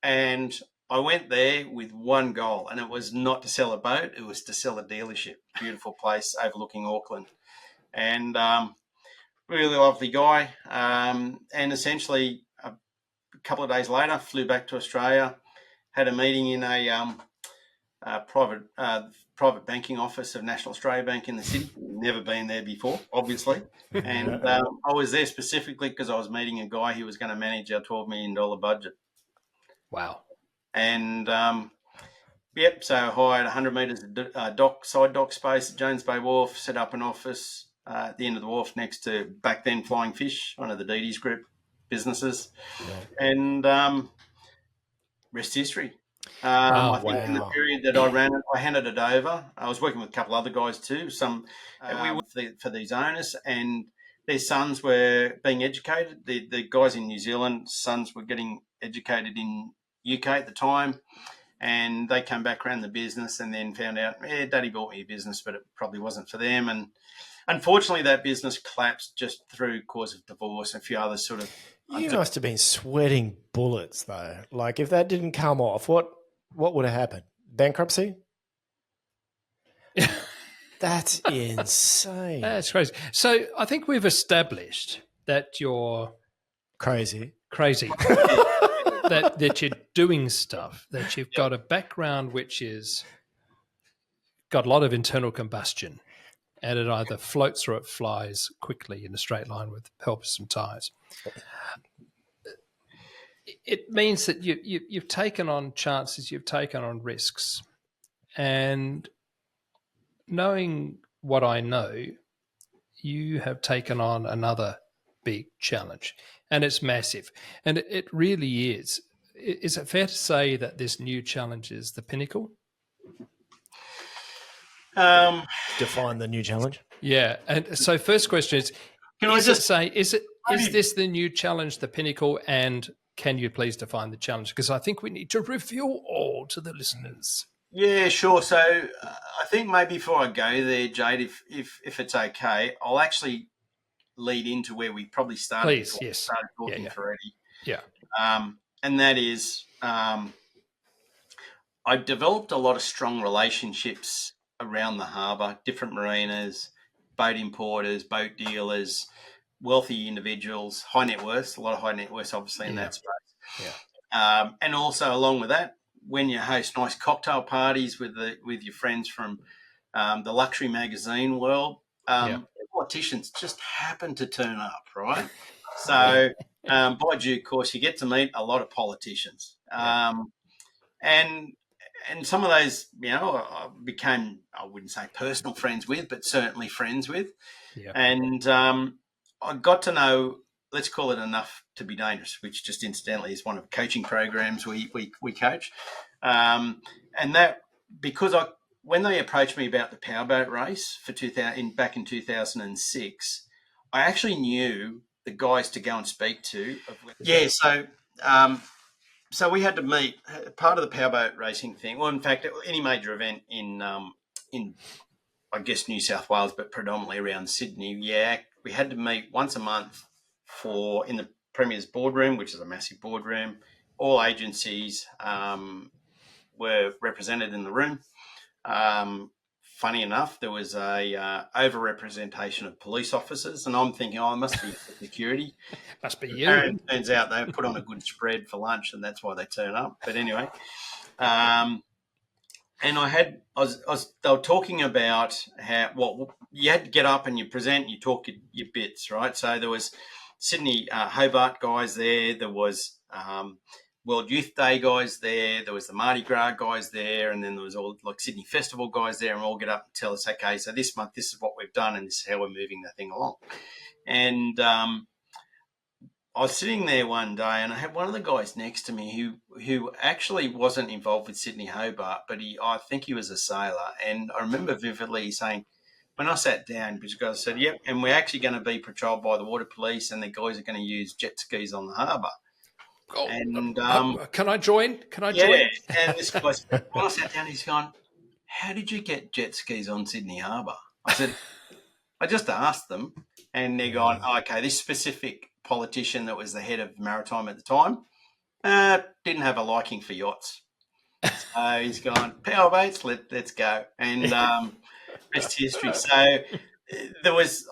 And I went there with one goal, and it was not to sell a boat. It was to sell a dealership. Beautiful place overlooking Auckland. And really lovely guy. And essentially, a couple of days later, flew back to Australia, had a meeting in a private banking office of National Australia Bank in the city. Never been there before, obviously. And I was there specifically because I was meeting a guy who was going to manage our $12 million budget. Wow. And, so I hired 100 metres of side dock space at Jones Bay Wharf, set up an office at the end of the wharf next to, back then, Flying Fish, one of the Dedes Group businesses. Yeah. And rest history. Oh, I think in the Wow. period that I ran it, I handed it over. I was working with a couple other guys too. We worked for these owners, and their sons were being educated. The guys in New Zealand, sons were getting educated in UK at the time, and they came back around the business and then found out, Daddy bought me a business, but it probably wasn't for them. And unfortunately, that business collapsed just through cause of divorce and a few other sort of. You must have been sweating bullets, though. Like, if that didn't come off, what would have happened? Bankruptcy? That's insane. That's crazy. So I think we've established that you're Crazy. that you're doing stuff, that you've got a background which is got a lot of internal combustion, and it either floats or it flies quickly in a straight line with the help of some tires. It means that you've taken on chances, you've taken on risks, and knowing what I know, you have taken on another big challenge, and it's massive, and it really is. Is it fair to say that this new challenge is the pinnacle? Define the new challenge. Yeah, and so first question is: is this the new challenge, the pinnacle, and can you please define the challenge? Because I think we need to reveal all to the listeners. Yeah, sure. So I think maybe before I go there, Jade, if it's okay, I'll actually lead into where we probably started. Please, yes. Started talking Ferretti. Yeah. And that is, I've developed a lot of strong relationships around the harbour, different marinas, boat importers, boat dealers, wealthy individuals, high net worths, a lot of high net worths, obviously, in that space. Yeah. And also, along with that, when you host nice cocktail parties with your friends from the luxury magazine world, politicians just happen to turn up, right? So by due course, you get to meet a lot of politicians. And some of those, I became, I wouldn't say personal friends with, but certainly friends with. Yeah. And I got to know, let's call it Enough to Be Dangerous, which just incidentally is one of the coaching programs we coach. And that, because when they approached me about the powerboat race for back in 2006, I actually knew the guys to go and speak to. So we had to meet part of the powerboat racing thing. Well, in fact, any major event in I guess New South Wales, but predominantly around Sydney. Yeah, we had to meet once a month in the Premier's boardroom, which is a massive boardroom. All agencies were represented in the room. Funny enough, there was a overrepresentation of police officers, and I'm thinking, it must be for security. Must be you. And it turns out they put on a good spread for lunch, and that's why they turn up. But anyway, and they were talking about how you had to get up and you present, you talk your bits, right? So there was Sydney Hobart guys there. There was World Youth Day guys there. There was the Mardi Gras guys there, and then there was all like Sydney Festival guys there, and all get up and tell us, okay, so this month this is what we've done, and this is how we're moving the thing along. And I was sitting there one day, and I had one of the guys next to me who actually wasn't involved with Sydney Hobart, but I think he was a sailor, and I remember vividly saying, when I sat down, because the guy said, "Yep, and we're actually going to be patrolled by the water police, and the guys are going to use jet skis on the harbour." Oh, and can I join? Yeah, and this guy, when I sat down, he's gone, "How did you get jet skis on Sydney Harbour?" I said, "I just asked them," and they're going, "Okay, this specific politician that was the head of maritime at the time didn't have a liking for yachts." So he's gone, "Powerboats, let's go," and rest history. So there was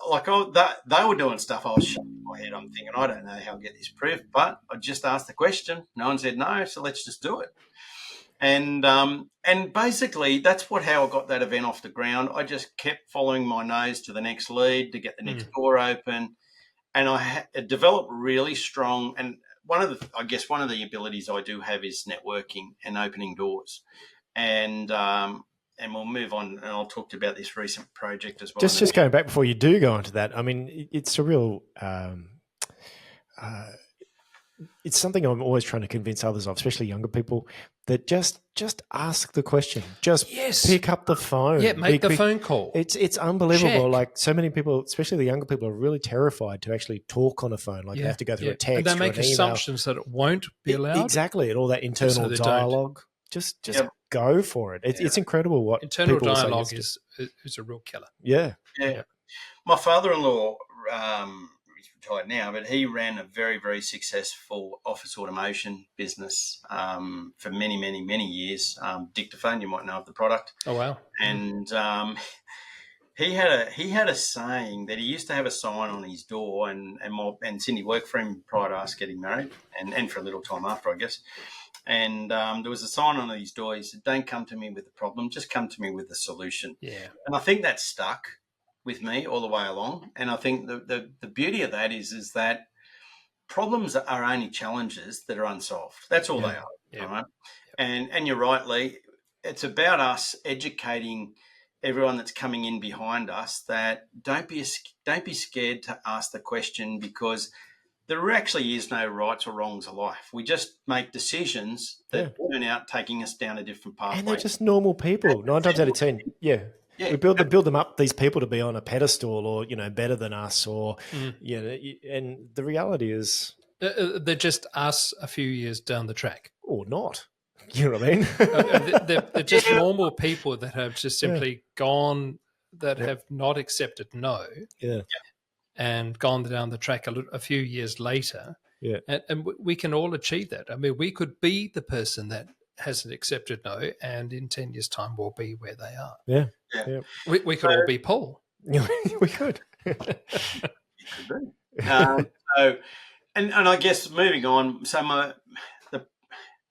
they were doing stuff. I was shaking my head. I'm thinking, I don't know how I'll get this proof, but I just asked the question. No one said no, so let's just do it. And basically that's how I got that event off the ground. I just kept following my nose to the next lead to get the next door open, and I developed really strong. And one of the abilities I do have is networking and opening doors, and we'll move on, and I'll talk to you about this recent project as well. Just going back before you do go into that, I mean, it's a real it's something I'm always trying to convince others of, especially younger people, that just ask the question. Just pick up the phone. Yeah, make the phone call. It's unbelievable. Check. Like so many people, especially the younger people, are really terrified to actually talk on a phone. Like they have to go through a text, and they make or an assumptions that it won't be allowed. Exactly, and all that internal dialogue. Just go for it. It's incredible what internal people dialogue is a real killer. Yeah. My father-in-law, he's retired now, but he ran a very, very successful office automation business for many, many, many years. Dictaphone, you might know of the product. Oh wow! And he had a saying that he used to have a sign on his door, and Sydney worked for him prior to us getting married, and for a little time after, I guess. And there was a sign on his door. He said, "Don't come to me with a problem, just come to me with a solution." Yeah. And I think that stuck with me all the way along. And I think the beauty of that is that problems are only challenges that are unsolved. That's all they are. Yeah. Right? And you're right, Lee. It's about us educating everyone that's coming in behind us that don't be scared to ask the question, because there actually is no rights or wrongs of life. We just make decisions that turn out taking us down a different pathway. And they're just normal people. 9 times out of 10, we build them up, these people, to be on a pedestal or, better than us, or, and the reality is... they're just us a few years down the track. Or not. You know what I mean? They're just normal people that have just simply gone, that have not accepted no. Yeah. And gone down the track a few years later. Yeah. And we can all achieve that. I mean, we could be the person that hasn't accepted no, and in 10 years' time we'll be where they are. Yeah. We could all be Paul. We could. And I guess moving on, so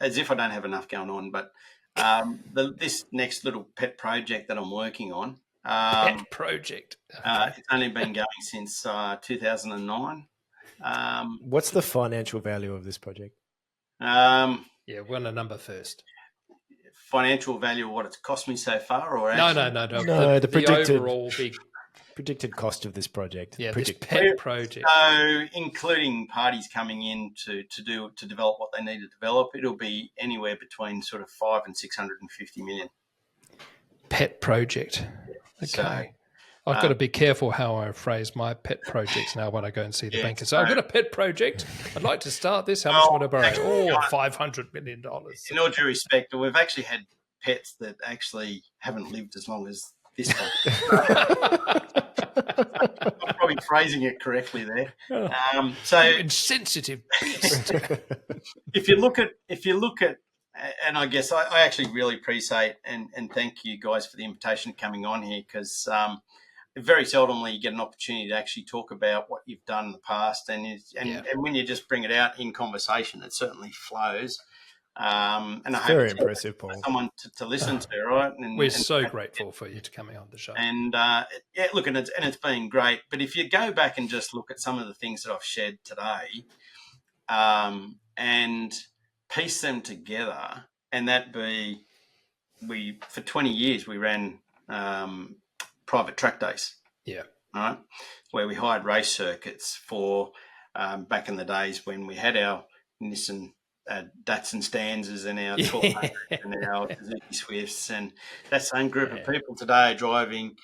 as if I don't have enough going on, but this next little pet project that I'm working on, pet project. It's only been going since 2009. What's the financial value of this project? We're on a number first. Financial value of what it's cost me so far, or no. The predicted overall big predicted cost of this project. Yeah, this pet project. So, including parties coming in to develop what they need to develop, it'll be anywhere between sort of 5 and 650 million. Pet project. Okay. So, I've got to be careful how I phrase my pet projects now when I go and see the banker. So I've got a pet project. I'd like to start this. How much want to borrow? $500 million. In all due respect, we've actually had pets that actually haven't lived as long as this one. I'm probably phrasing it correctly there. So insensitive beast. If you look at, and I guess I actually really appreciate and thank you guys for the invitation coming on here, because very seldomly you get an opportunity to actually talk about what you've done in the past, and when you just bring it out in conversation, it certainly flows. And I hope very impressive, Paul. Someone to listen to, right? We're so grateful for you to coming on the show. And look, and it's been great. But if you go back and just look at some of the things that I've shared today, and piece them together, and that be, for 20 years we ran private track days. Yeah. Right, where we hired race circuits for back in the days when we had our Nissan Datsun Stanzas and our Tornados and our Suzuki Swifts, and that same group of people today are driving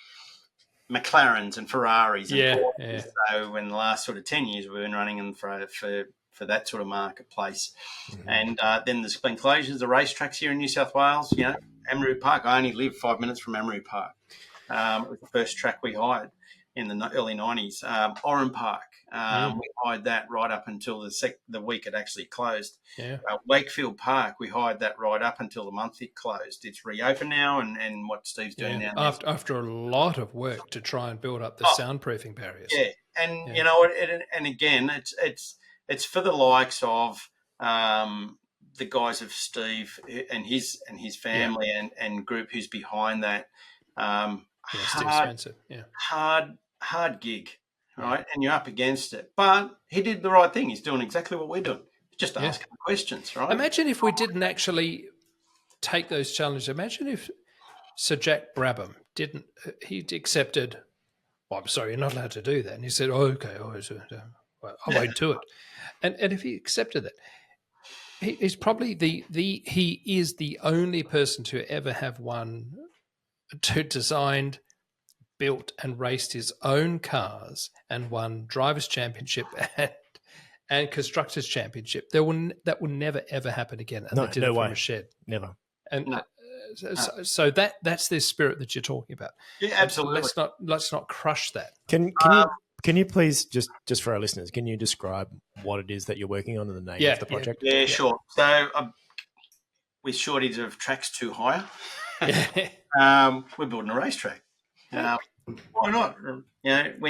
McLarens and Ferraris. And Porsches. So in the last sort of 10 years, we've been running them for that sort of marketplace. Mm-hmm. And then there's been closures of racetracks here in New South Wales. You know, Amaroo Park. I only live 5 minutes from Amaroo Park. It was the first track we hired in the early 90s. Oran Park, we hired that right up until the week it actually closed. Yeah. Wakefield Park, we hired that right up until the month it closed. It's reopened now, and what Steve's doing now. After a lot of work to try and build up the soundproofing barriers. Yeah, and you know, and again, it's for the likes of the guys of Steve and his family and group who's behind that. Steve Spencer. Yeah. Hard gig, right? And you're up against it. But he did the right thing. He's doing exactly what we're doing. Just asking questions, right? Imagine if we didn't actually take those challenges. Imagine if Sir Jack Brabham he'd accepted, I'm sorry, you're not allowed to do that. And he said, okay, well, I won't do it. And if he accepted that, he's probably he is the only person to ever have designed, built, and raced his own cars and won drivers' championship and constructors' championship. That will never ever happen again. And No, they did no it way. from a shed. Never. And No. so that's the spirit that you're talking about. Yeah, absolutely. Let's not crush that. Can you please just for our listeners, can you describe what it is that you're working on and the name of the project? Yeah, sure. So with shortage of tracks to hire, we're building a racetrack. Why not? When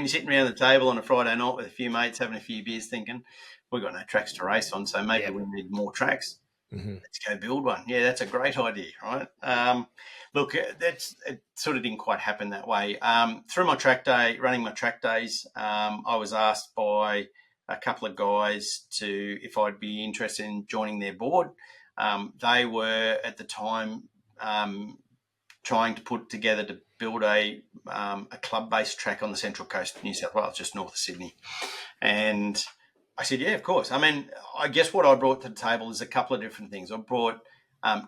you're sitting around the table on a Friday night with a few mates having a few beers, thinking we've got no tracks to race on, so maybe we need more tracks. Mm-hmm. Let's go build one. Yeah, that's a great idea, right? Look, it sort of didn't quite happen that way. Through my track day, running my track days, I was asked by a couple of guys if I'd be interested in joining their board. They were at the time trying to put together to build a club-based track on the Central Coast of New South Wales, just north of Sydney. And I said, yeah, of course. I mean, I guess what I brought to the table is a couple of different things. I brought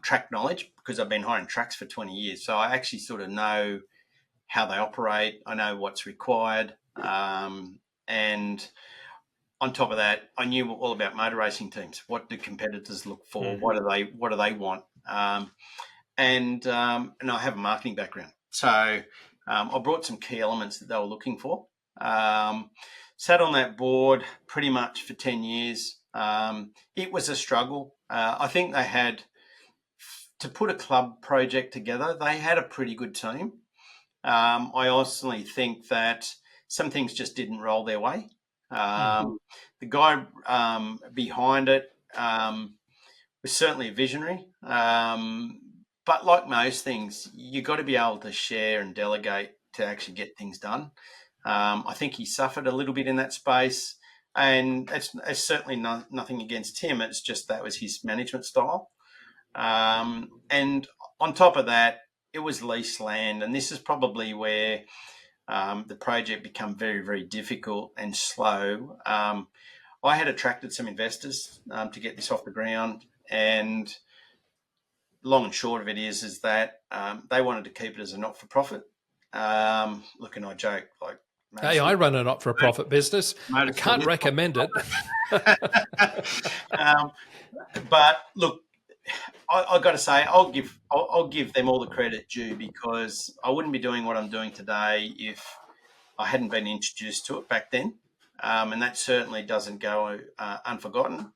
track knowledge because I've been hiring tracks for 20 years. So I actually sort of know how they operate. I know what's required. And on top of that, I knew all about motor racing teams. What do competitors look for? Mm-hmm. What do they want? And I have a marketing background. So I brought some key elements that they were looking for. Sat on that board pretty much for 10 years. It was a struggle. I think they had, to put a club project together, they had a pretty good team. I honestly think that some things just didn't roll their way. The guy behind it was certainly a visionary. But like most things, you've got to be able to share and delegate to actually get things done. I think he suffered a little bit in that space, and it's certainly nothing against him. It's just that was his management style. And on top of that, it was leased land, and this is probably where the project became very, very difficult and slow. I had attracted some investors to get this off the ground, and long and short of it is that they wanted to keep it as a not-for-profit. Look, and I joke, like, hey, I run a not-for-profit business. I can't recommend it. But look, I got to say, I'll give them all the credit due, because I wouldn't be doing what I'm doing today if I hadn't been introduced to it back then, and that certainly doesn't go unforgotten.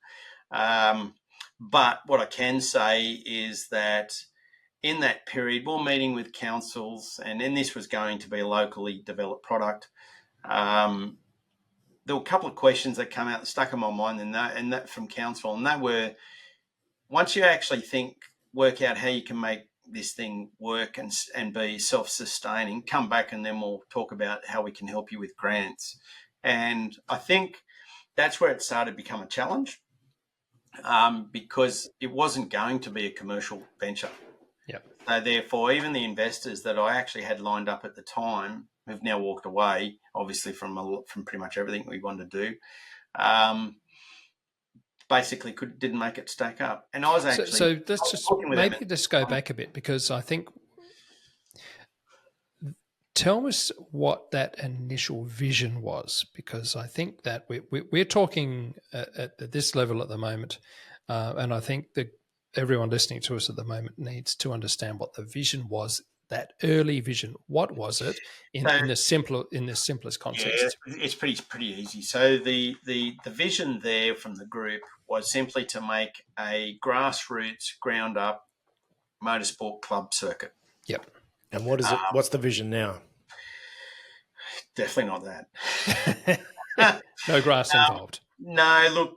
But what I can say is that in that period, we're meeting with councils, and then this was going to be a locally developed product. There were a couple of questions that came out that stuck in my mind, and that from council, and they were, once you actually work out how you can make this thing work and be self-sustaining, come back and then we'll talk about how we can help you with grants. And I think that's where it started to become a challenge, because it wasn't going to be a commercial venture. Yep. So therefore, even the investors that I actually had lined up at the time, who've now walked away, obviously from pretty much everything we wanted to do, basically didn't make it stack up. And I was actually so let's just maybe just go back a bit, because I think, tell us what that initial vision was, because I think that we're talking at this level at the moment, and I think that everyone listening to us at the moment needs to understand what the vision was. That early vision, what was it in the simplest context? Yeah, it's pretty easy. So the vision there from the group was simply to make a grassroots, ground up motorsport club circuit. Yep. And what is it? What's the vision now? Definitely not that. No grass involved. No,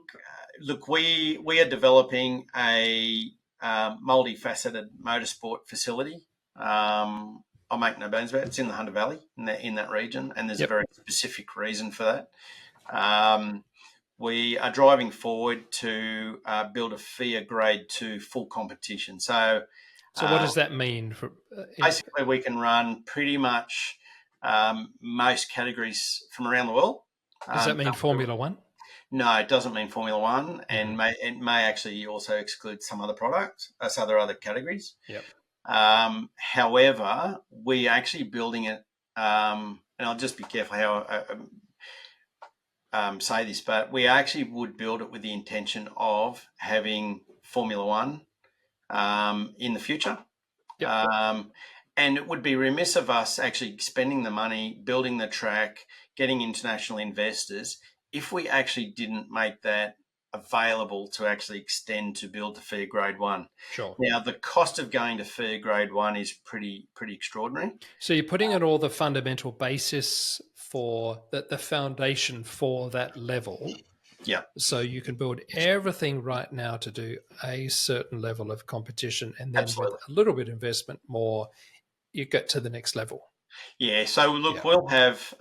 look, we are developing a multifaceted motorsport facility. I'll make no bones about it. It's in the Hunter Valley, in that region, and there's a very specific reason for that. We are driving forward to build a FIA Grade 2 full competition. So what does that mean? Basically, we can run pretty much most categories from around the world. Does that mean Formula One? No, it doesn't mean Formula One, and it may actually also exclude some other other categories. Yep. However, we're actually building it, and I'll just be careful how I say this, but we actually would build it with the intention of having Formula One in the future. Yep. And it would be remiss of us actually spending the money, building the track, getting international investors, if we actually didn't make that available to actually extend to build to fair grade 1. Sure. Now, the cost of going to fair grade 1 is pretty extraordinary. So you're putting in all the fundamental basis for the foundation for that level. Yeah. So you can build everything right now to do a certain level of competition, and then Absolutely. with a little bit of investment more, you get to the next level. Yeah. So look, we'll have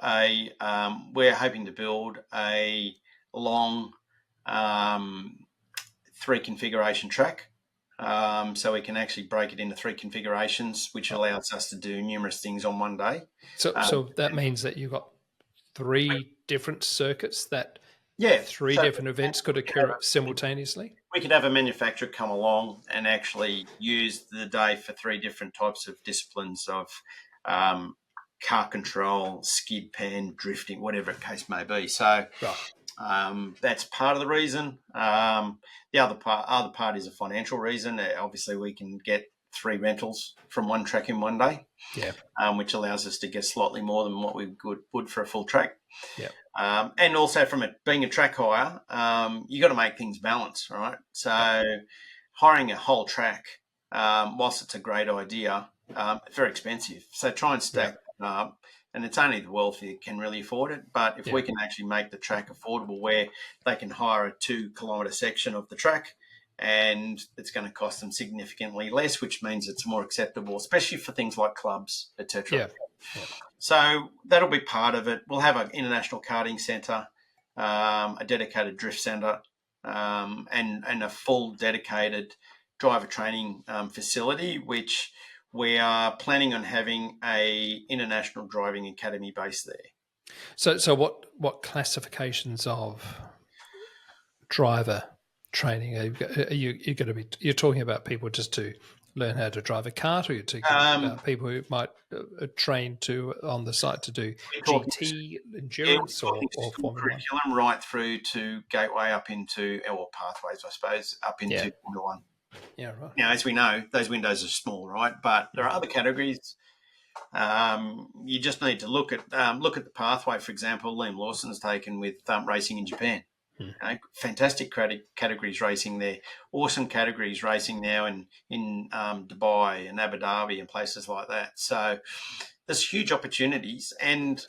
we're hoping to build a long 3 configuration track. So we can actually break it into 3 configurations, which allows us to do numerous things on one day. So that means that you've got 3 different circuits that 3 different events could occur simultaneously? We could have a manufacturer come along and actually use the day for 3 different types of disciplines of car control, skid pan, drifting, whatever the case may be. So that's part of the reason. The other part is a financial reason. Obviously, we can get 3 rentals from one track in one day, which allows us to get slightly more than what we would for a full track. Yeah. And also from it being a track hire, you got to make things balance, right? So hiring a whole track, whilst it's a great idea, it's very expensive. So try and stack it up. And it's only the wealthy that can really afford it. But if we can actually make the track affordable where they can hire a 2-kilometre section of the track, and it's going to cost them significantly less, which means it's more acceptable, especially for things like clubs, etc. Yeah. So that'll be part of it. We'll have an international karting centre, a dedicated drift centre, and a full dedicated driver training facility, which we are planning on having a international driving academy based there. So what classifications of driver training are you going to be? You're talking about people just to learn how to drive a kart, or you're talking about people who might train on the site to do GT endurance or Formula curriculum 1? Right through to gateway up into, or pathways, I suppose, up into Formula 1. Yeah, right. Now, as we know, those windows are small, right? But there are other categories. You just need to look at the pathway. For example, Liam Lawson's taken with racing in Japan. Fantastic categories racing there. Awesome categories racing now in Dubai and Abu Dhabi and places like that. So there's huge opportunities. And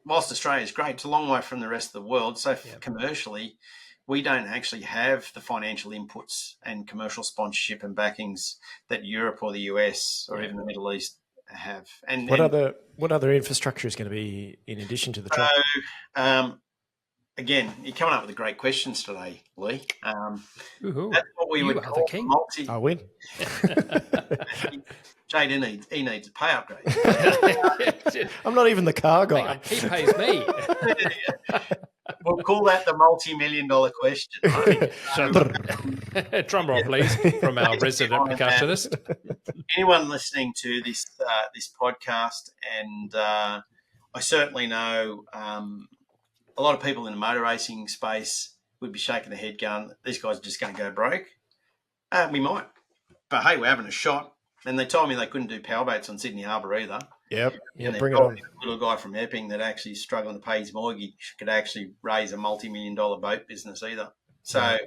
whilst Australia is great, it's a long way from the rest of the world. So commercially, we don't actually have the financial inputs and commercial sponsorship and backings that Europe or the US or even the Middle East have. And what other infrastructure is going to be in addition to the track? Again, you're coming up with great questions today, Lee. That's what we would call multi. I win. Jade, he needs a pay upgrade. I'm not even the car guy. He pays me. We'll call that the multi-million-dollar question. Drum roll, please, from our resident percussionist. Anyone listening to this podcast, and I certainly know a lot of people in the motor racing space would be shaking their head going, these guys are just going to go broke. We might. But, hey, we're having a shot. And they told me they couldn't do powerboats on Sydney Harbour either. Yep. And Bring it on. A little guy from Epping that actually is struggling to pay his mortgage could actually raise a multi-million-dollar boat business either. So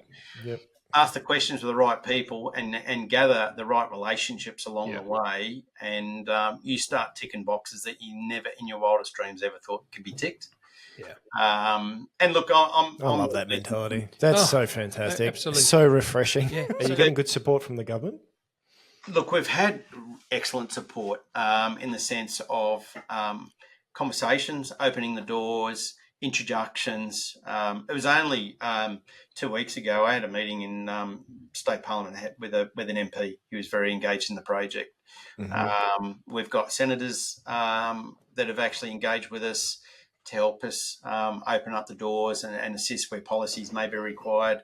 ask the questions with the right people and gather the right relationships along the way, and you start ticking boxes that you never in your wildest dreams ever thought could be ticked. Yeah. And look, I love that mentality. That's so fantastic. Absolutely. So refreshing. Yeah. Are you getting good support from the government? Look, we've had excellent support in the sense of conversations, opening the doors, introductions. It was only 2 weeks ago I had a meeting in State Parliament with an MP who was very engaged in the project. Mm-hmm. We've got senators that have actually engaged with us. to help us open up the doors and assist where policies may be required.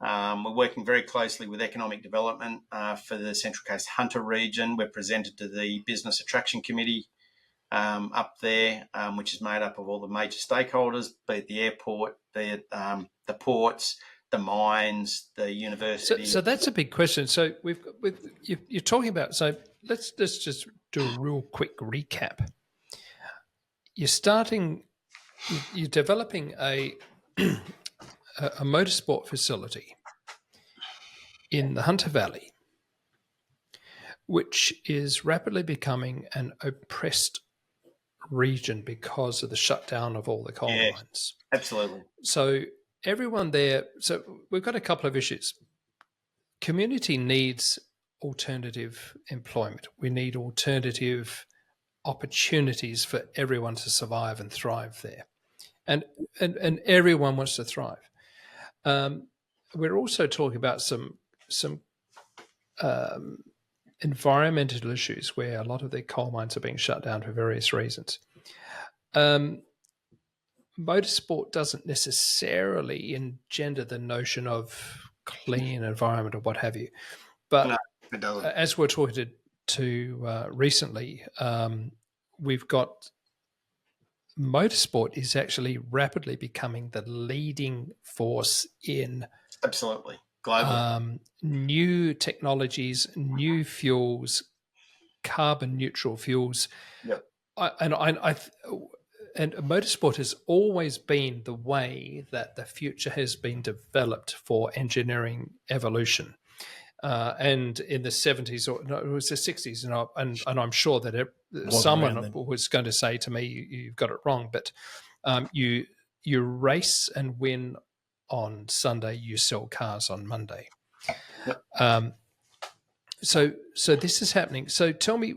We're working very closely with economic development for the Central Coast Hunter region. We're presented to the Business Attraction Committee up there, which is made up of all the major stakeholders, be it the airport, be it the ports, the mines, the university. So that's a big question. So you're talking about. So let's just do a real quick recap. You're developing a motorsport facility in the Hunter Valley, which is rapidly becoming an oppressed region because of the shutdown of all the coal mines. Absolutely. So everyone there, so we've got a couple of issues. Community needs alternative employment. We need alternative opportunities for everyone to survive and thrive there. And everyone wants to thrive. We're also talking about some environmental issues where a lot of the coal mines are being shut down for various reasons. Motorsport doesn't necessarily engender the notion of clean environment or what have you. But no, it doesn't. As we're talking to recently, we've got motorsport is actually rapidly becoming the leading force in absolutely globally. New technologies, new fuels, carbon neutral fuels. Yep. And motorsport has always been the way that the future has been developed for engineering evolution. And in the 70s, or no, it was the 60s, and I'm sure that someone was going to say to me, "You've got it wrong." But you race and win on Sunday, you sell cars on Monday. Yep. So this is happening. So tell me,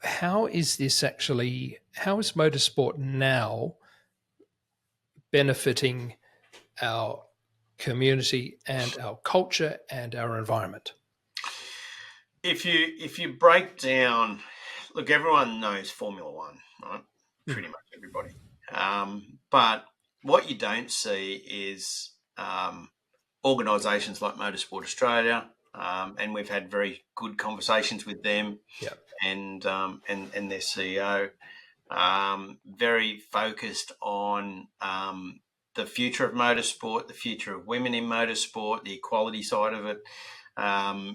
how is motorsport now benefiting our community and our culture and our environment? If you break down, look, everyone knows Formula One, right? Pretty much everybody. But what you don't see is organisations like Motorsport Australia, and we've had very good conversations with them. Yep. And their CEO, very focused on the future of motorsport, the future of women in motorsport, the equality side of it,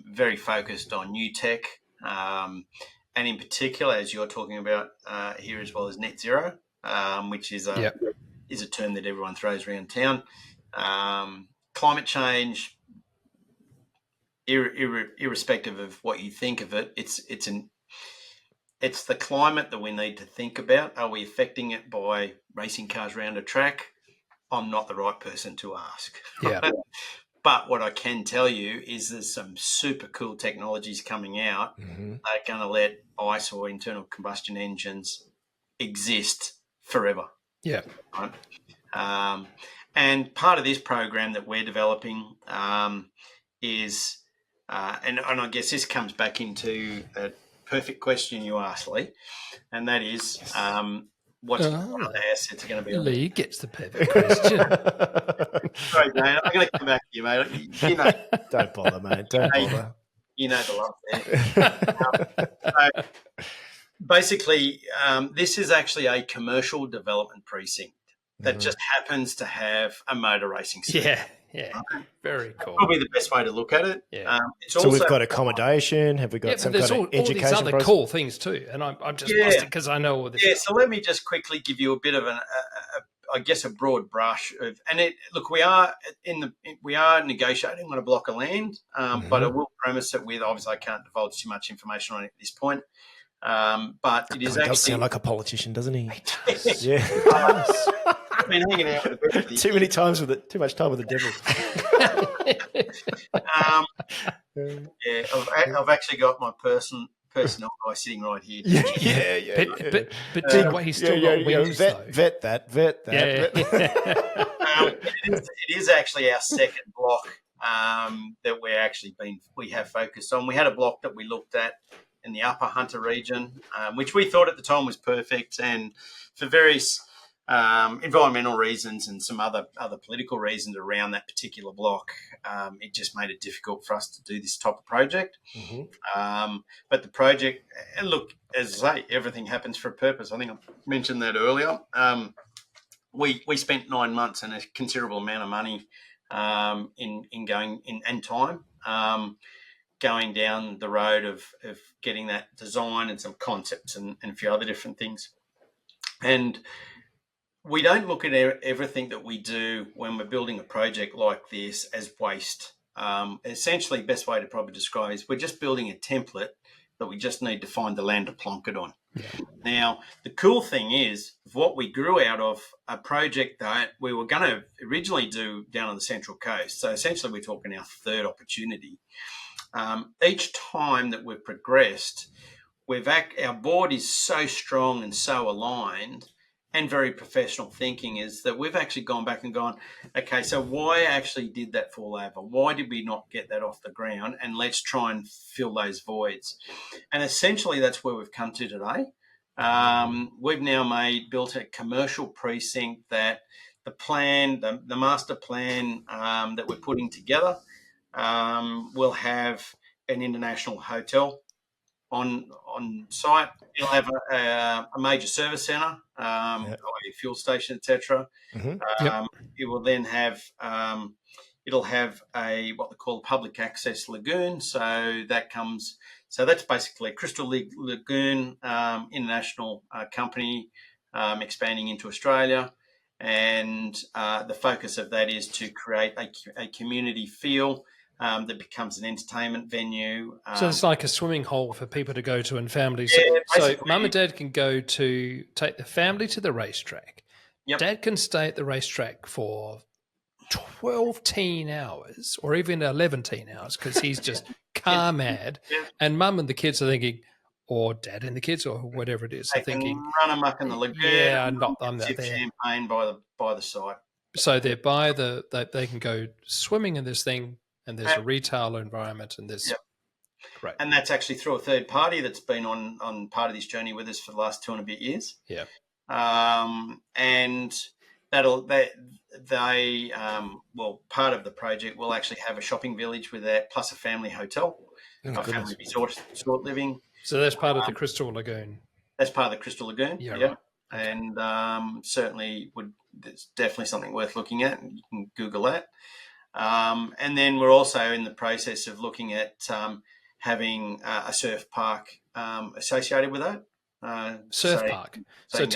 very focused on new tech, and in particular, as you're talking about here as well, as net zero, which is a term that everyone throws around town. Climate change, irrespective of what you think of it, it's the climate that we need to think about. Are we affecting it by racing cars around a track? I'm not the right person to ask. Yeah. But what I can tell you is there's some super cool technologies coming out that are going to let ICE or internal combustion engines exist forever. Yeah. Right? And part of this program that we're developing is, and I guess this comes back into a perfect question you asked, Lee, and that is, what other assets are going to be? Lee gets the perfect question. Sorry, mate. I'm going to come back to you, mate. You know, don't bother, mate. Don't bother. You know the love there. So basically, this is actually a commercial development precinct that just happens to have a motor racing circuit. Yeah. Very cool. Probably the best way to look at it. Yeah. So we've got accommodation. Have we got some kind of education? All these other cool things too. And I'm just busted because I know all this. Yeah. So let me just quickly give you a bit of a broad brush of, and look, we are negotiating on a block of land, but I will premise it with, obviously I can't divulge too much information on it at this point. But it is actually does sound like a politician, doesn't he? Yeah. I've been hanging out with the best. Too much time with the devil. I've actually got my personnel guy sitting right here. Yeah. But he's still got wings, though. Vet that. It is actually our second block that we have focused on. We had a block that we looked at in the Upper Hunter region, which we thought at the time was perfect, and for various environmental reasons and some other political reasons around that particular block, it just made it difficult for us to do this type of project. But the project, and look, as I say, everything happens for a purpose. I think I mentioned that earlier. We spent 9 months and a considerable amount of money in going in and time going down the road of getting that design and some concepts and a few other different things. And we don't look at everything that we do when we're building a project like this as waste. Essentially, best way to probably describe it is we're just building a template that we just need to find the land to plonk it on. Yeah. Now, the cool thing is what we grew out of a project that we were going to originally do down on the Central Coast. So essentially, we're talking our third opportunity. Each time that we've progressed, our board is so strong and so aligned and very professional thinking is that we've actually gone back and gone, okay, so why actually did that fall over? Why did we not get that off the ground? And let's try and fill those voids. And essentially that's where we've come to today. We've now built a commercial precinct that the master plan that we're putting together will have an international hotel on site. It'll have a major service centre, a fuel station, etc. It will then have it'll have what they call a public access lagoon. So that's basically Crystal Lagoon, international company expanding into Australia, and the focus of that is to create a community feel. That becomes an entertainment venue. So it's like a swimming hole for people to go to and families. So mum and dad can go to take the family to the racetrack. Yep. Dad can stay at the racetrack for 12 hours or even 11 hours because he's just car mad. Yep. And mum and the kids are thinking, or dad and the kids or whatever it is, they are thinking, run amok in the lagoon. Yeah, I'm there. Champagne by the site. So they can go swimming in this thing. And there's a retail environment and there's great. And that's actually through a third party that's been on part of this journey with us for the last 2 and a bit years. Yeah. And part of the project will actually have a shopping village with that, plus a family hotel, a family resort living. So that's part of the Crystal Lagoon. That's part of the Crystal Lagoon. Yeah. Right. Okay. And certainly it's definitely something worth looking at, and you can Google that. And then we're also in the process of looking at having a surf park associated with that. Park. So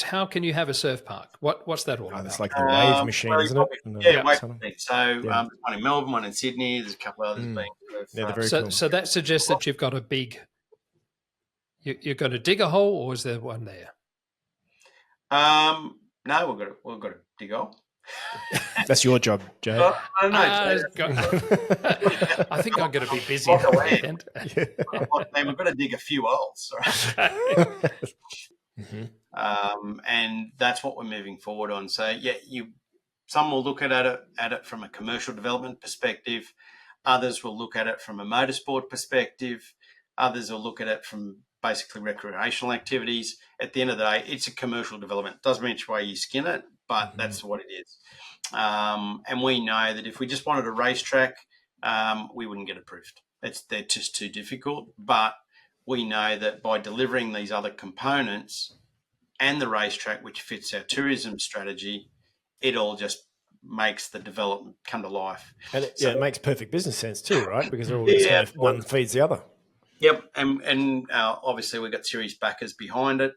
how can you have a surf park? What's that all about? It's like the wave machine, isn't it? Wave machine. So there's one in Melbourne, one in Sydney. There's a couple of others being. Cool. So that suggests that you've got a big. You're going to dig a hole, or is there one there? No, we've got to dig a hole. That's your job, Jay. I think I'm going to be busy at the weekend. We've got to dig a few holes, right? And that's what we're moving forward on. So, some will look at it from a commercial development perspective. Others will look at it from a motorsport perspective. Others will look at it from basically recreational activities. At the end of the day, it's a commercial development. Doesn't mean which way you skin it, but that's what it is. And we know that if we just wanted a racetrack, we wouldn't get approved. They're just too difficult. But we know that by delivering these other components and the racetrack, which fits our tourism strategy, it all just makes the development come to life. And it makes perfect business sense too, right? Because they're all just one feeds the other. Yep, and obviously we've got serious backers behind it,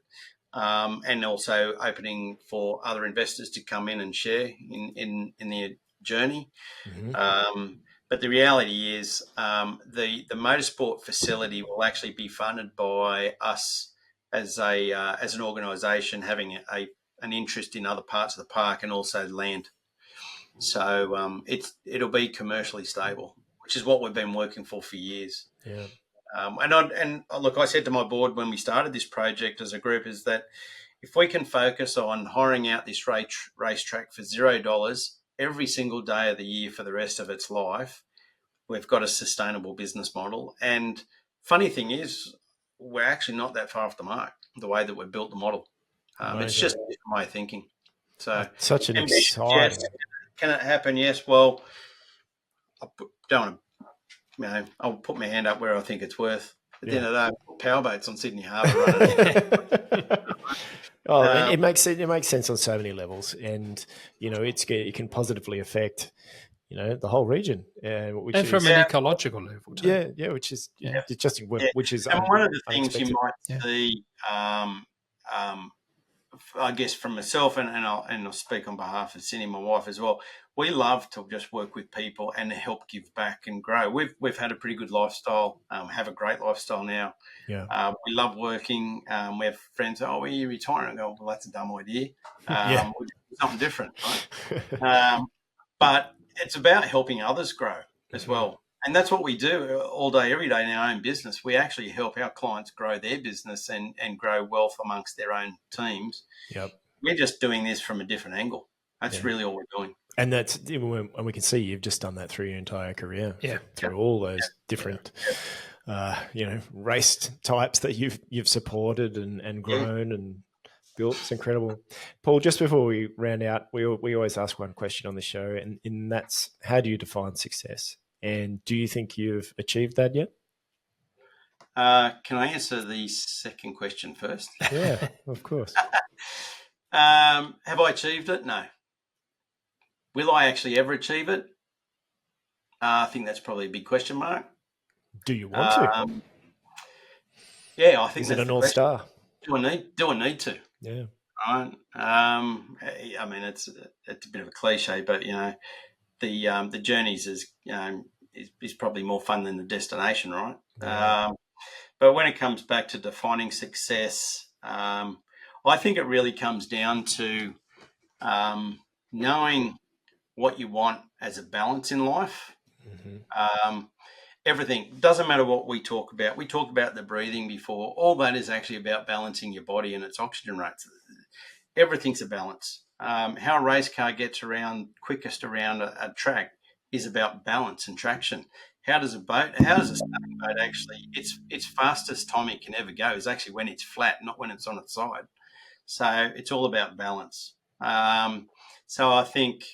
and also opening for other investors to come in and share in their journey. But the reality is the motorsport facility will actually be funded by us as an organisation having an interest in other parts of the park and also land. So it'll be commercially stable, which is what we've been working for years. Yeah. And look, I said to my board when we started this project as a group is that if we can focus on hiring out this racetrack for $0 every single day of the year for the rest of its life, we've got a sustainable business model. And funny thing is, we're actually not that far off the mark, the way that we've built the model. It's just a different way of thinking. So such an ambition, exciting. yes. Can it happen? Yes. Well, I'll put my hand up where I think it's worth. At the end of the day, powerboats on Sydney Harbour running. It makes sense on so many levels, and it can positively affect the whole region, which and is, from an ecological level too. which is which is and one of the things unexpected. you might see, I guess from myself, and I'll speak on behalf of Cindy, my wife as well. We love to just work with people and help give back and grow. We've had a pretty good lifestyle, have a great lifestyle now. Yeah. We love working. We have friends. Oh, when are you retiring? I go, well, that's a dumb idea. We'll do something different, right? But it's about helping others grow as well. And that's what we do all day, every day in our own business. We actually help our clients grow their business and grow wealth amongst their own teams. Yep. We're just doing this from a different angle. That's really all we're doing. And and we can see you've just done that through your entire career. Yeah. Through all those different, race types that you've supported and grown and built. It's incredible. Paul, just before we round out, we always ask one question on the show, and that's, how do you define success? And do you think you've achieved that yet? Can I answer the second question first? Yeah, of course. Have I achieved it? No. Will I actually ever achieve it? I think that's probably a big question mark. Do you want to? Yeah, I think is it that's a North Star? Do I need to? Yeah. Right. I mean, it's a bit of a cliche, but the journeys is probably more fun than the destination, right? Yeah. But when it comes back to defining success, I think it really comes down to knowing what you want as a balance in life. Everything doesn't matter what we talk about. We talked about the breathing before. All that is actually about balancing your body and its oxygen rates. Everything's a balance. How a race car gets around quickest around a track is about balance and traction. How does a sailing boat actually, its fastest time it can ever go is actually when it's flat, not when it's on its side. So it's all about balance. So I think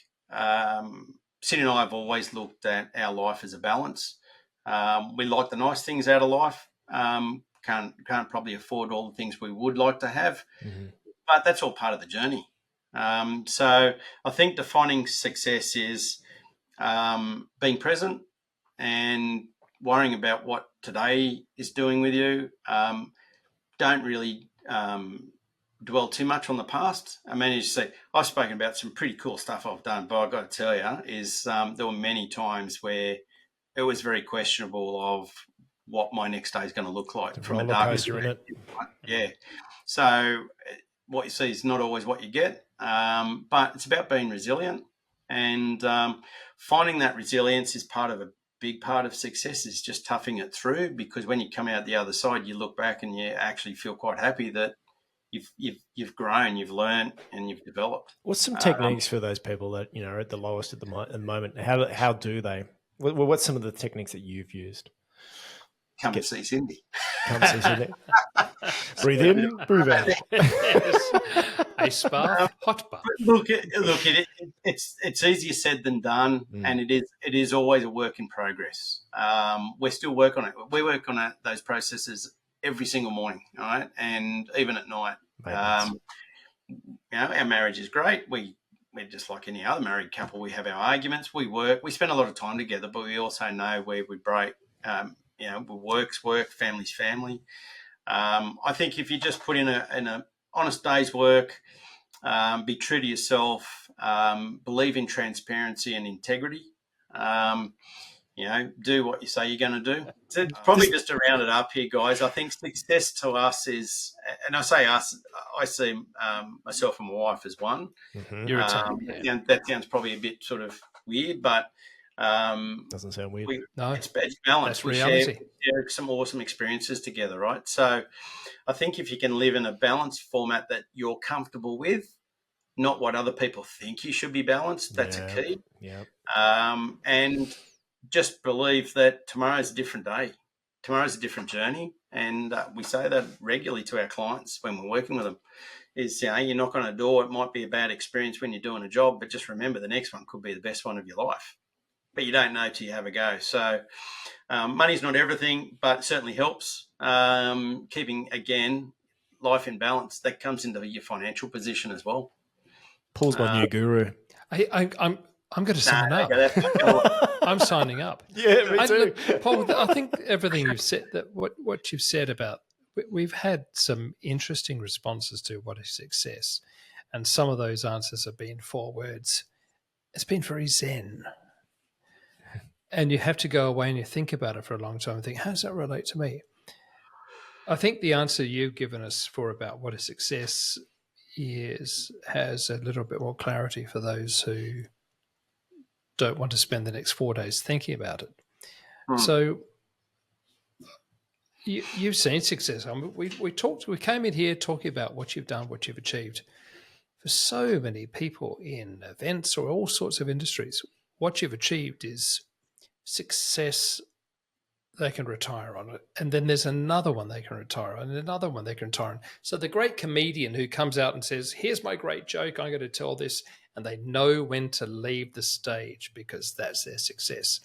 Cindy and I have always looked at our life as a balance. We like the nice things out of life. Can't probably afford all the things we would like to have, but that's all part of the journey. So I think defining success is being present and worrying about what today is doing with you. Don't really dwell too much on the past. I mean, as you say, I've spoken about some pretty cool stuff I've done, but I've got to tell you is there were many times where it was very questionable of what my next day is going to look like from a darkness. Yeah. So what you see is not always what you get, but it's about being resilient, and finding that resilience is a big part of success is just toughing it through, because when you come out the other side, you look back and you actually feel quite happy that you've grown, you've learned, and you've developed. What's some techniques for those people that are at the lowest at the moment? How do they? What's some of the techniques that you've used? Come and see Cindy. Come see Cindy. Breathe in, breathe out. Ice bath, hot bath. Look, it's easier said than done, and it is always a work in progress. We're still working on it. We work on those processes every single morning, all right, and even at night. Our marriage is great. We're just like any other married couple. We have our arguments. We work. We spend a lot of time together, but we also know where we break. Work's work, family's family. I think if you just put in a honest day's work, be true to yourself, believe in transparency and integrity, do what you say you're going to do. So probably just to round it up here, guys, I think success to us is, and I say us, I see myself and my wife as one. You're a team. That sounds probably a bit sort of weird, but doesn't sound weird. No, it's balance. That's reality. We share some awesome experiences together, right? So I think if you can live in a balanced format that you're comfortable with, not what other people think you should be balanced, that's a key. Yeah. And just believe that tomorrow's a different day. Tomorrow's a different journey. And we say that regularly to our clients when we're working with them. is, you knock on a door. It might be a bad experience when you're doing a job, but just remember the next one could be the best one of your life. But you don't know till you have a go. So money's not everything, but it certainly helps. Keeping, again, life in balance, that comes into your financial position as well. Paul's my new guru. I'm going to sign up. I'm signing up. Yeah, me too. Look, Paul, I think everything you've said, that what you've said about, we've had some interesting responses to what is success, and some of those answers have been 4 words. It's been very zen. And you have to go away and you think about it for a long time and think, how does that relate to me? I think the answer you've given us for about what is success has a little bit more clarity for those who don't want to spend the next 4 days thinking about it. So you've seen success. I mean, we came in here talking about what you've done, what you've achieved. For so many people in events or all sorts of industries, what you've achieved is success. They can retire on it. And then there's another one they can retire on, and another one they can retire on. So the great comedian who comes out and says, here's my great joke, I'm going to tell this, and they know when to leave the stage because that's their success.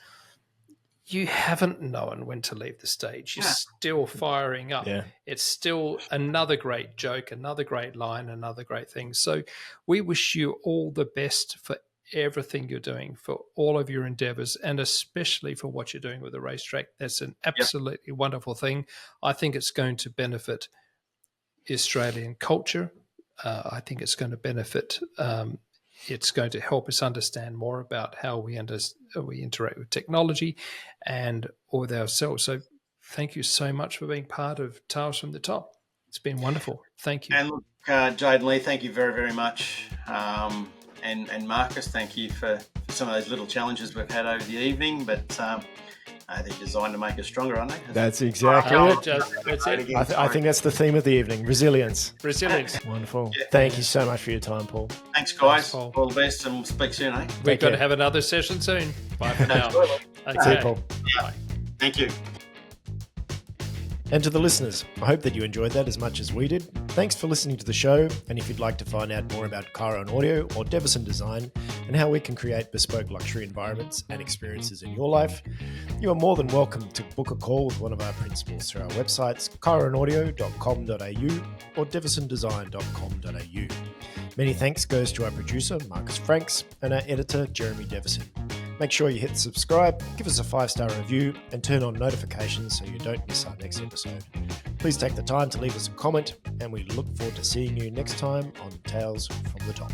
You haven't known when to leave the stage. You're still firing up. Yeah. It's still another great joke, another great line, another great thing. So we wish you all the best for everything you're doing, for all of your endeavors, and especially for what you're doing with the racetrack. That's an absolutely wonderful thing. I think it's going to benefit Australian culture. I think it's going to benefit, it's going to help us understand more about how we interact with technology and with ourselves. So thank you so much for being part of Tales from the Top. It's been wonderful. Thank you. And look, Jade and Lee, thank you very, very much. And Marcus, thank you for some of those little challenges we've had over the evening, but they're designed to make us stronger, aren't they? That's exactly it. That's it. I think that's the theme of the evening, resilience. Resilience. Wonderful. Yeah. Thank you so much for your time, Paul. Thanks, guys. Thanks, all the best, and we'll speak soon, eh? We've got to have another session soon. Bye for now. Okay. See you, Paul. Bye. Thank you. And to the listeners, I hope that you enjoyed that as much as we did. Thanks for listening to the show, and if you'd like to find out more about Chiron Audio or Devison Design and how we can create bespoke luxury environments and experiences in your life, you are more than welcome to book a call with one of our principals through our websites chironaudio.com.au or devisondesign.com.au. Many thanks goes to our producer, Marcus Franks, and our editor, Jeremy Devison. Make sure you hit subscribe, give us a 5-star review, and turn on notifications so you don't miss our next episode. Please take the time to leave us a comment, and we look forward to seeing you next time on Tales from the Top.